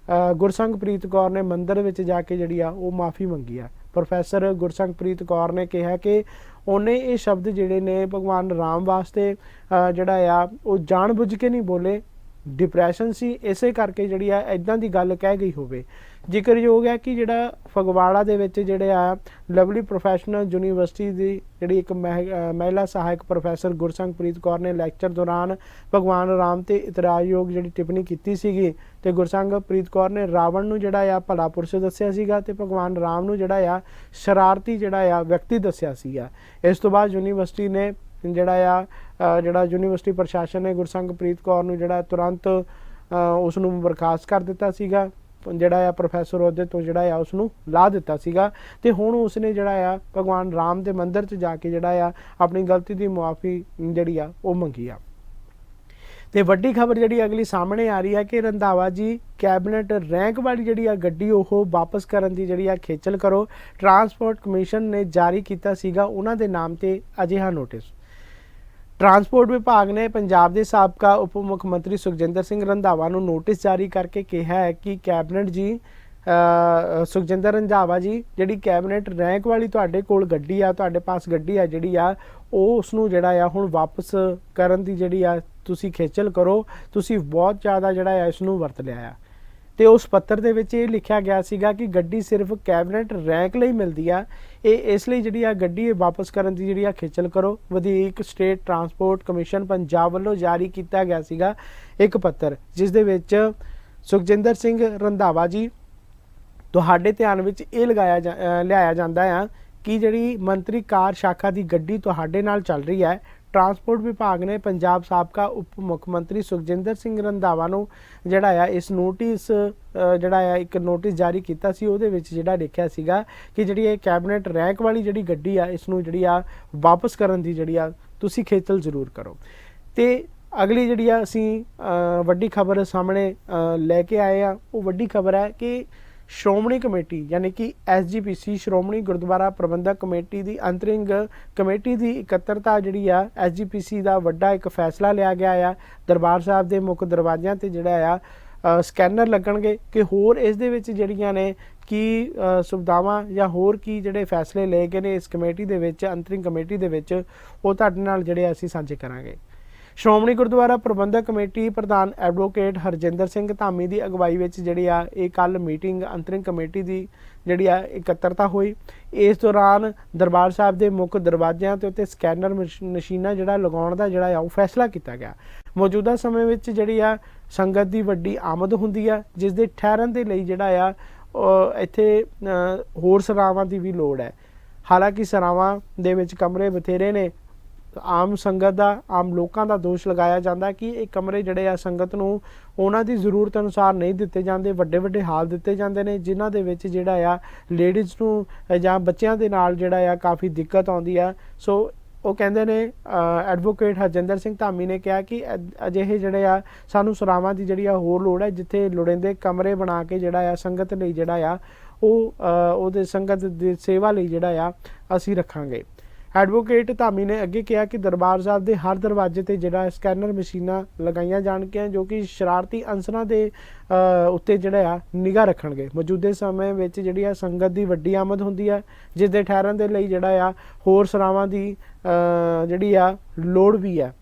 ਗੁਰਸੰਘਪ੍ਰੀਤ ਕੌਰ ਨੇ ਮੰਦਿਰ ਵਿੱਚ ਜਾ ਕੇ ਜਿਹੜੀ ਆ ਉਹ ਮਾਫੀ ਮੰਗੀ ਆ। ਪ੍ਰੋਫੈਸਰ ਗੁਰਸੰਘਪ੍ਰੀਤ ਕੌਰ ਨੇ ਕਿਹਾ ਕਿ ਉਹਨੇ ਇਹ ਸ਼ਬਦ ਜਿਹੜੇ ਨੇ ਭਗਵਾਨ ਰਾਮ ਵਾਸਤੇ ਜਿਹੜਾ ਆ ਉਹ ਜਾਣ ਬੁੱਝ ਕੇ ਨਹੀਂ ਬੋਲੇ, ਡਿਪਰੈਸ਼ਨ ਸੀ, ਇਸੇ ਕਰਕੇ ਜਿਹੜੀ ਆ ਇਦਾਂ ਦੀ ਗੱਲ ਕਹਿ ਗਈ ਹੋਵੇ। ਜ਼ਿਕਰਯੋਗ ਹੈ ਕਿ ਜਿਹੜਾ ਫਗਵਾੜਾ ਦੇ ਵਿੱਚ ਜਿਹੜੇ ਆ ਲਵਲੀ ਪ੍ਰੋਫੈਸ਼ਨਲ ਯੂਨੀਵਰਸਿਟੀ ਦੀ ਜਿਹੜੀ ਇੱਕ ਮਹਿਲਾ ਸਹਾਇਕ ਪ੍ਰੋਫੈਸਰ ਗੁਰਸੰਘਪ੍ਰੀਤ ਕੌਰ ਨੇ ਲੈਕਚਰ ਦੌਰਾਨ ਭਗਵਾਨ ਰਾਮ ਤੇ ਇਤਰਾਜ਼ਯੋਗ ਜਿਹੜੀ ਟਿੱਪਣੀ ਕੀਤੀ ਸੀਗੀ ਤੇ ਗੁਰਸੰਘਪ੍ਰੀਤ ਕੌਰ ਨੇ ਰਾਵਣ ਨੂੰ ਜਿਹੜਾ ਆ ਭਲਾ ਪੁਰਸ਼ ਦੱਸਿਆ ਸੀਗਾ ਤੇ ਭਗਵਾਨ ਰਾਮ ਨੂੰ ਜਿਹੜਾ ਆ ਸ਼ਰਾਰਤੀ ਜਿਹੜਾ ਆ ਵਿਅਕਤੀ ਦੱਸਿਆ ਸੀਗਾ। ਇਸ ਤੋਂ ਬਾਅਦ ਯੂਨੀਵਰਸਿਟੀ ਨੇ ਜਿਹੜਾ ਯੂਨੀਵਰਸਿਟੀ ਪ੍ਰਸ਼ਾਸਨ ਨੇ ਗੁਰਸੰਘਪ੍ਰੀਤ ਕੌਰ ਨੂੰ ਜਿਹੜਾ ਤੁਰੰਤ ਉਸ ਨੂੰ ਬਰਖਾਸਤ ਕਰ ਦਿੱਤਾ ਸੀਗਾ, ਜਿਹੜਾ ਆ ਪ੍ਰੋਫੈਸਰ ਅਹੁਦੇ ਤੋਂ ਜਿਹੜਾ ਆ ਉਸ ਨੂੰ ਲਾ ਦਿੱਤਾ ਸੀਗਾ ਤੇ ਹੁਣ ਉਸਨੇ ਜਿਹੜਾ ਆ ਭਗਵਾਨ ਰਾਮ ਦੇ ਮੰਦਿਰ 'ਚ ਜਾ ਕੇ ਜਿਹੜਾ ਆ ਆਪਣੀ ਗਲਤੀ ਦੀ ਮੁਆਫੀ ਜਿਹੜੀ ਆ ਉਹ ਮੰਗੀ ਆ। ਤੇ ਵੱਡੀ ਖਬਰ ਜਿਹੜੀ ਅਗਲੀ ਸਾਹਮਣੇ ਆ ਰਹੀ ਹੈ ਕਿ ਰੰਧਾਵਾ ਜੀ ਕੈਬਨਿਟ ਰੈਂਕ ਵਾਲੀ ਜਿਹੜੀ ਆ ਗੱਡੀ ਉਹ ਵਾਪਸ ਕਰਨ ਦੀ ਜਿਹੜੀ ਆ ਖੇਚਲ ਕਰੋ। ਟਰਾਂਸਪੋਰਟ ਕਮਿਸ਼ਨ ਨੇ ਜਾਰੀ ਕੀਤਾ ਸੀਗਾ ਉਹਨਾਂ ਦੇ ਨਾਮ ਤੇ ਅਜਿਹਾ ਨੋਟਿਸ। ਟਰਾਂਸਪੋਰਟ ਵਿਭਾਗ ਨੇ ਪੰਜਾਬ ਦੇ ਸਾਬਕਾ ਉਪ ਮੁੱਖ ਮੰਤਰੀ ਸੁਖਜਿੰਦਰ ਸਿੰਘ ਰੰਧਾਵਾ ਨੂੰ ਨੋਟਿਸ ਜਾਰੀ ਕਰਕੇ ਕਿਹਾ ਹੈ ਕਿ ਕੈਬਨਿਟ ਜੀ ਸੁਖਜਿੰਦਰ ਰੰਧਾਵਾ ਜੀ ਜਿਹੜੀ ਕੈਬਨਿਟ ਰੈਂਕ ਵਾਲੀ ਤੁਹਾਡੇ ਕੋਲ ਗੱਡੀ ਆ, ਤੁਹਾਡੇ ਪਾਸ ਗੱਡੀ ਆ ਜਿਹੜੀ ਆ ਉਹ ਉਸ ਨੂੰ ਜਿਹੜਾ ਆ ਹੁਣ ਵਾਪਸ ਕਰਨ ਦੀ ਜਿਹੜੀ ਆ ਤੁਸੀਂ ਖੇਚਲ ਕਰੋ। ਤੁਸੀਂ ਬਹੁਤ ਜ਼ਿਆਦਾ ਜਿਹੜਾ ਆ ਇਸ ਨੂੰ ਵਰਤ ਲਿਆ ਆ। ਤੇ ਉਸ ਪੱਤਰ ਦੇ ਵਿੱਚ ਇਹ ਲਿਖਿਆ ਗਿਆ ਸੀਗਾ ਕਿ ਗੱਡੀ ਸਿਰਫ ਕੈਬਨਿਟ ਰੈਂਕ ਲਈ ਮਿਲਦੀ ਆ, ਇਹ ਇਸ ਲਈ ਜਿਹੜੀ ਆ ਗੱਡੀ ਇਹ ਵਾਪਸ ਕਰਨ ਦੀ ਜਿਹੜੀ ਆ ਖੇਚਲ ਕਰੋ। ਵਧੀਕ ਸਟੇਟ ਟਰਾਂਸਪੋਰਟ ਕਮਿਸ਼ਨ ਪੰਜਾਬ ਵੱਲੋਂ ਜਾਰੀ ਕੀਤਾ ਗਿਆ ਸੀਗਾ ਇੱਕ ਪੱਤਰ ਜਿਸ ਦੇ ਵਿੱਚ ਸੁਖਜਿੰਦਰ ਸਿੰਘ ਰੰਧਾਵਾ ਜੀ ਤੁਹਾਡੇ ਧਿਆਨ ਵਿੱਚ ਇਹ ਲਿਆਇਆ ਜਾਂਦਾ ਆ ਕਿ ਜਿਹੜੀ ਮੰਤਰੀ ਕਾਰ ਸ਼ਾਖਾ ਦੀ ਗੱਡੀ ਤੁਹਾਡੇ ਨਾਲ ਚੱਲ ਰਹੀ ਹੈ। ਟਰਾਂਸਪੋਰਟ ਵਿਭਾਗ ਨੇ ਪੰਜਾਬ ਸਾਬਕਾ ਉਪ ਮੁੱਖ ਮੰਤਰੀ ਸੁਖਜਿੰਦਰ ਸਿੰਘ ਰੰਧਾਵਾ ਨੂੰ ਜਿਹੜਾ ਆ ਇਸ ਨੋਟਿਸ ਜਿਹੜਾ ਆ ਇੱਕ ਨੋਟਿਸ ਜਾਰੀ ਕੀਤਾ ਸੀ। ਉਹਦੇ ਵਿੱਚ ਜਿਹੜਾ ਲਿਖਿਆ ਸੀਗਾ ਕਿ ਜਿਹੜੀ ਇਹ ਕੈਬਨਿਟ ਰੈਂਕ ਵਾਲੀ ਜਿਹੜੀ ਗੱਡੀ ਆ ਇਸ ਨੂੰ ਜਿਹੜੀ ਆ ਵਾਪਸ ਕਰਨ ਦੀ ਜਿਹੜੀ ਆ ਤੁਸੀਂ ਖੇਚਲ ਜ਼ਰੂਰ ਕਰੋ। ਤੇ ਅਗਲੀ ਜਿਹੜੀ ਆ ਅਸੀਂ ਵੱਡੀ ਖਬਰ ਸਾਹਮਣੇ ਲੈ ਕੇ ਆਏ ਆ, ਉਹ ਵੱਡੀ ਖਬਰ ਹੈ ਕਿ ਸ਼੍ਰੋਮਣੀ ਕਮੇਟੀ ਯਾਨੀ ਕਿ SGPC ਸ਼੍ਰੋਮਣੀ ਗੁਰਦੁਆਰਾ ਪ੍ਰਬੰਧਕ ਕਮੇਟੀ ਦੀ ਅੰਤਰਿੰਗ ਕਮੇਟੀ ਦੀ ਇਕੱਤਰਤਾ ਜਿਹੜੀ ਆ SGPC ਦਾ ਵੱਡਾ ਇੱਕ ਫੈਸਲਾ ਲਿਆ ਗਿਆ ਆ। ਦਰਬਾਰ ਸਾਹਿਬ ਦੇ ਮੁੱਖ ਦਰਵਾਜ਼ਿਆਂ ਤੇ ਜਿਹੜਾ ਆ ਸਕੈਨਰ ਲੱਗਣਗੇ ਕਿ ਹੋਰ ਇਸ ਦੇ ਵਿੱਚ ਜਿਹੜੀਆਂ ਨੇ ਕੀ ਸੁਵਿਧਾਵਾਂ ਜਾਂ ਹੋਰ ਕੀ ਜਿਹੜੇ ਫੈਸਲੇ ਲਏ ਗਏ ਨੇ ਇਸ ਕਮੇਟੀ ਦੇ ਵਿੱਚ, ਅੰਤਰਿੰਗ ਕਮੇਟੀ ਦੇ ਵਿੱਚ, ਉਹ ਤੁਹਾਡੇ ਨਾਲ ਜਿਹੜੇ ਅਸੀਂ ਸਾਂਝੇ ਕਰਾਂਗੇ। ਸ਼੍ਰੋਮਣੀ ਗੁਰਦੁਆਰਾ ਪ੍ਰਬੰਧਕ ਕਮੇਟੀ ਪ੍ਰਧਾਨ ਐਡਵੋਕੇਟ ਹਰਜਿੰਦਰ ਸਿੰਘ ਧਾਮੀ ਦੀ ਅਗਵਾਈ ਵਿੱਚ ਜਿਹੜੀ ਆ ਇਹ ਕੱਲ ਮੀਟਿੰਗ ਅੰਤਰਿੰਗ ਕਮੇਟੀ ਦੀ ਜਿਹੜੀ ਆ ਇਕੱਤਰਤਾ ਹੋਈ। ਇਸ ਦੌਰਾਨ ਦਰਬਾਰ ਸਾਹਿਬ ਦੇ ਮੁੱਖ ਦਰਵਾਜ਼ਿਆਂ ਤੇ ਉੱਤੇ ਸਕੈਨਰ ਮਸ਼ੀਨਾਂ ਜਿਹੜਾ ਲਗਾਉਣ ਦਾ ਜਿਹੜਾ ਆ ਉਹ ਫੈਸਲਾ ਕੀਤਾ ਗਿਆ। ਮੌਜੂਦਾ ਸਮੇਂ ਵਿੱਚ ਜਿਹੜੀ ਆ ਸੰਗਤ ਦੀ ਵੱਡੀ ਆਮਦ ਹੁੰਦੀ ਆ ਜਿਸ ਦੇ ਠਹਿਰਨ ਦੇ ਲਈ ਜਿਹੜਾ ਆ ਇੱਥੇ ਹੋਰ ਸਰਾਵਾਂ ਦੀ ਵੀ ਲੋੜ ਹੈ। ਹਾਲਾਂਕਿ ਸਰਾਵਾਂ ਦੇ ਵਿੱਚ ਕਮਰੇ ਬਥੇਰੇ ਨੇ। ਆਮ ਸੰਗਤ ਦਾ, ਆਮ ਲੋਕਾਂ ਦਾ ਦੋਸ਼ ਲਗਾਇਆ ਜਾਂਦਾ ਕਿ ਇਹ ਕਮਰੇ ਜਿਹੜੇ ਆ ਸੰਗਤ ਨੂੰ ਉਹਨਾਂ ਦੀ ਜ਼ਰੂਰਤ ਅਨੁਸਾਰ ਨਹੀਂ ਦਿੱਤੇ ਜਾਂਦੇ। ਵੱਡੇ ਵੱਡੇ ਹਾਲ ਦਿੱਤੇ ਜਾਂਦੇ ਨੇ ਜਿਨ੍ਹਾਂ ਦੇ ਵਿੱਚ ਜਿਹੜਾ ਆ ਲੇਡੀਜ਼ ਨੂੰ ਜਾਂ ਬੱਚਿਆਂ ਦੇ ਨਾਲ ਜਿਹੜਾ ਆ ਕਾਫੀ ਦਿੱਕਤ ਆਉਂਦੀ ਆ। ਸੋ ਉਹ ਕਹਿੰਦੇ ਨੇ ਐਡਵੋਕੇਟ ਹਰਜਿੰਦਰ ਸਿੰਘ ਧਾਮੀ ਨੇ ਕਿਹਾ ਕਿ ਅਜਿਹੇ ਜਿਹੜੇ ਆ ਸਾਨੂੰ ਸਰਾਵਾਂ ਦੀ ਜਿਹੜੀ ਆ ਹੋਰ ਲੋੜ ਹੈ ਜਿੱਥੇ ਲੋੜੀਂਦੇ ਕਮਰੇ ਬਣਾ ਕੇ ਜਿਹੜਾ ਆ ਸੰਗਤ ਲਈ ਜਿਹੜਾ ਆ ਉਹਦੇ ਸੰਗਤ ਦੀ ਸੇਵਾ ਲਈ ਜਿਹੜਾ ਆ ਅਸੀਂ ਰੱਖਾਂਗੇ। ਐਡਵੋਕੇਟ ਧਾਮੀ ਨੇ ਅੱਗੇ ਕਿਹਾ ਕਿ ਦਰਬਾਰ ਸਾਹਿਬ ਦੇ ਹਰ ਦਰਵਾਜ਼ੇ ਤੇ ਜਿਹੜਾ ਸਕੈਨਰ ਮਸ਼ੀਨਾਂ ਲਗਾਈਆਂ ਜਾਣਗੀਆਂ ਜੋ ਕਿ ਸ਼ਰਾਰਤੀ ਅਨਸਰਾਂ ਦੇ ਉੱਤੇ ਜਿਹੜਾ ਆ ਨਿਗਾਹ ਰੱਖਣਗੇ। ਮੌਜੂਦੇ ਸਮੇਂ ਵਿੱਚ ਜਿਹੜੀ ਆ ਸੰਗਤ ਦੀ ਵੱਡੀ ਆਮਦ ਹੁੰਦੀ ਹੈ ਜਿਸ ਦੇ ਠਹਿਰਨ ਦੇ ਲਈ ਜਿਹੜਾ ਆ ਹੋਰ ਸਰਾਵਾਂ ਦੀ ਜਿਹੜੀ ਆ ਲੋੜ ਵੀ ਹੈ।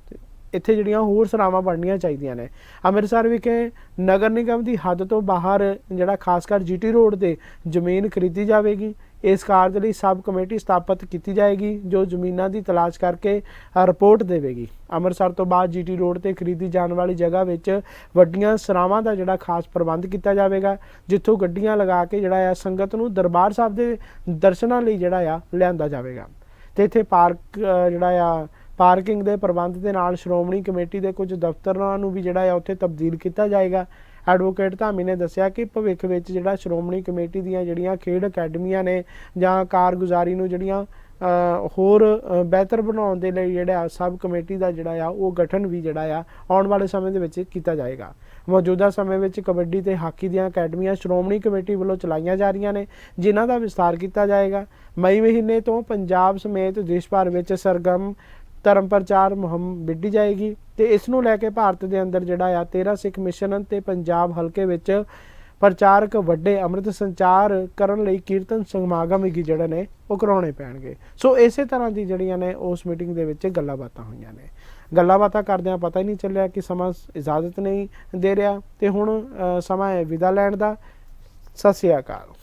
ਇੱਥੇ ਜਿਹੜੀਆਂ ਹੋਰ ਸਰਾਵਾਂ ਬਣਨੀਆਂ ਚਾਹੀਦੀਆਂ ਨੇ। ਅੰਮ੍ਰਿਤਸਰ ਵਿਖੇ ਨਗਰ ਨਿਗਮ ਦੀ ਹੱਦ ਤੋਂ ਬਾਹਰ ਜਿਹੜਾ ਖਾਸ ਕਰ GT ਰੋਡ ਤੇ ਜ਼ਮੀਨ ਖਰੀਦੀ ਜਾਵੇਗੀ। ਇਸ ਕਾਰਜ ਲਈ ਸਬ ਕਮੇਟੀ ਸਥਾਪਿਤ ਕੀਤੀ ਜਾਏਗੀ ਜੋ ਜ਼ਮੀਨਾਂ ਦੀ ਤਲਾਸ਼ ਕਰਕੇ ਰਿਪੋਰਟ ਦੇਵੇਗੀ। ਅੰਮ੍ਰਿਤਸਰ ਤੋਂ ਬਾਅਦ GT ਰੋਡ ਤੇ ਖਰੀਦੀ ਜਾਣ ਵਾਲੀ ਜਗ੍ਹਾ ਵਿੱਚ ਵੱਡੀਆਂ ਸਰਾਵਾਂ ਦਾ ਜਿਹੜਾ ਖਾਸ ਪ੍ਰਬੰਧ ਕੀਤਾ ਜਾਵੇਗਾ ਜਿੱਥੋਂ ਗੱਡੀਆਂ ਲਗਾ ਕੇ ਜਿਹੜਾ ਆ ਸੰਗਤ ਨੂੰ ਦਰਬਾਰ ਸਾਹਿਬ ਦੇ ਦਰਸ਼ਨਾਂ ਲਈ ਜਿਹੜਾ ਆ ਲਿਆਂਦਾ ਜਾਵੇਗਾ। ਤੇ ਇੱਥੇ ਪਾਰਕਿੰਗ ਦੇ ਪ੍ਰਬੰਧ ਦੇ ਨਾਲ ਸ਼੍ਰੋਮਣੀ ਕਮੇਟੀ ਦੇ ਕੁਝ ਦਫ਼ਤਰਾਂ ਨੂੰ ਵੀ ਜਿਹੜਾ ਆ ਉੱਥੇ ਤਬਦੀਲ ਕੀਤਾ ਜਾਏਗਾ। ਐਡਵੋਕੇਟ ਧਾਮੀ ਨੇ ਦੱਸਿਆ ਕਿ ਭਵਿੱਖ ਵਿੱਚ ਜਿਹੜਾ ਸ਼੍ਰੋਮਣੀ ਕਮੇਟੀ ਦੀਆਂ ਜਿਹੜੀਆਂ ਖੇਡ ਅਕੈਡਮੀਆਂ ਨੇ ਜਾਂ ਕਾਰਗੁਜ਼ਾਰੀ ਨੂੰ ਜਿਹੜੀਆਂ ਹੋਰ ਬਿਹਤਰ ਬਣਾਉਣ ਦੇ ਲਈ ਜਿਹੜਾ ਸਬ ਕਮੇਟੀ ਦਾ ਜਿਹੜਾ ਆ ਉਹ ਗਠਨ ਵੀ ਜਿਹੜਾ ਆ ਆਉਣ ਵਾਲੇ ਸਮੇਂ ਦੇ ਵਿੱਚ ਕੀਤਾ ਜਾਏਗਾ। ਮੌਜੂਦਾ ਸਮੇਂ ਵਿੱਚ ਕਬੱਡੀ ਤੇ ਹਾਕੀ ਦੀਆਂ ਅਕੈਡਮੀਆਂ ਸ਼੍ਰੋਮਣੀ ਕਮੇਟੀ ਵੱਲੋਂ ਚਲਾਈਆਂ ਜਾ ਰਹੀਆਂ ਨੇ ਜਿਨ੍ਹਾਂ ਦਾ ਵਿਸਥਾਰ ਕੀਤਾ ਜਾਏਗਾ। ਮਈ ਮਹੀਨੇ ਤੋਂ ਪੰਜਾਬ ਸਮੇਤ ਦੇਸ਼ ਭਰ ਵਿੱਚ ਸਰਗਰਮ ਧਰਮ ਪ੍ਰਚਾਰ ਮੁਹਿੰਮ ਵਿੱਢੀ ਜਾਏਗੀ ਤੇ ਇਸ ਨੂੰ ਲੈ ਕੇ ਭਾਰਤ ਦੇ ਅੰਦਰ ਜਿਹੜਾ ਆ 13 ਸਿੱਖ ਮਿਸ਼ਨ ਤੇ ਪੰਜਾਬ ਹਲਕੇ ਵਿੱਚ ਪ੍ਰਚਾਰਕ ਵੱਡੇ ਅੰਮ੍ਰਿਤ ਸੰਚਾਰ ਕਰਨ ਲਈ ਕੀਰਤਨ ਸਮਾਗਮ ਵੀ ਜਿਹੜੇ ਨੇ ਉਹ ਕਰਾਉਣੇ ਪੈਣਗੇ। ਸੋ ਇਸੇ ਤਰ੍ਹਾਂ ਦੀ ਜਿਹੜੀਆਂ ਨੇ ਉਸ ਮੀਟਿੰਗ ਦੇ ਵਿੱਚ ਗੱਲਾਂ ਬਾਤਾਂ ਹੋਈਆਂ ਨੇ। ਗੱਲਾਂ ਬਾਤਾਂ ਕਰਦਿਆਂ ਪਤਾ ਹੀ ਨਹੀਂ ਚੱਲਿਆ ਕਿ ਸਮਾਂ ਇਜਾਜ਼ਤ ਨਹੀਂ ਦੇ ਰਿਹਾ। ਤੇ ਹੁਣ ਸਮਾਂ ਹੈ ਵਿਦਾ ਲੈਣ ਦਾ। ਸਤਿ ਸ਼੍ਰੀ ਅਕਾਲ।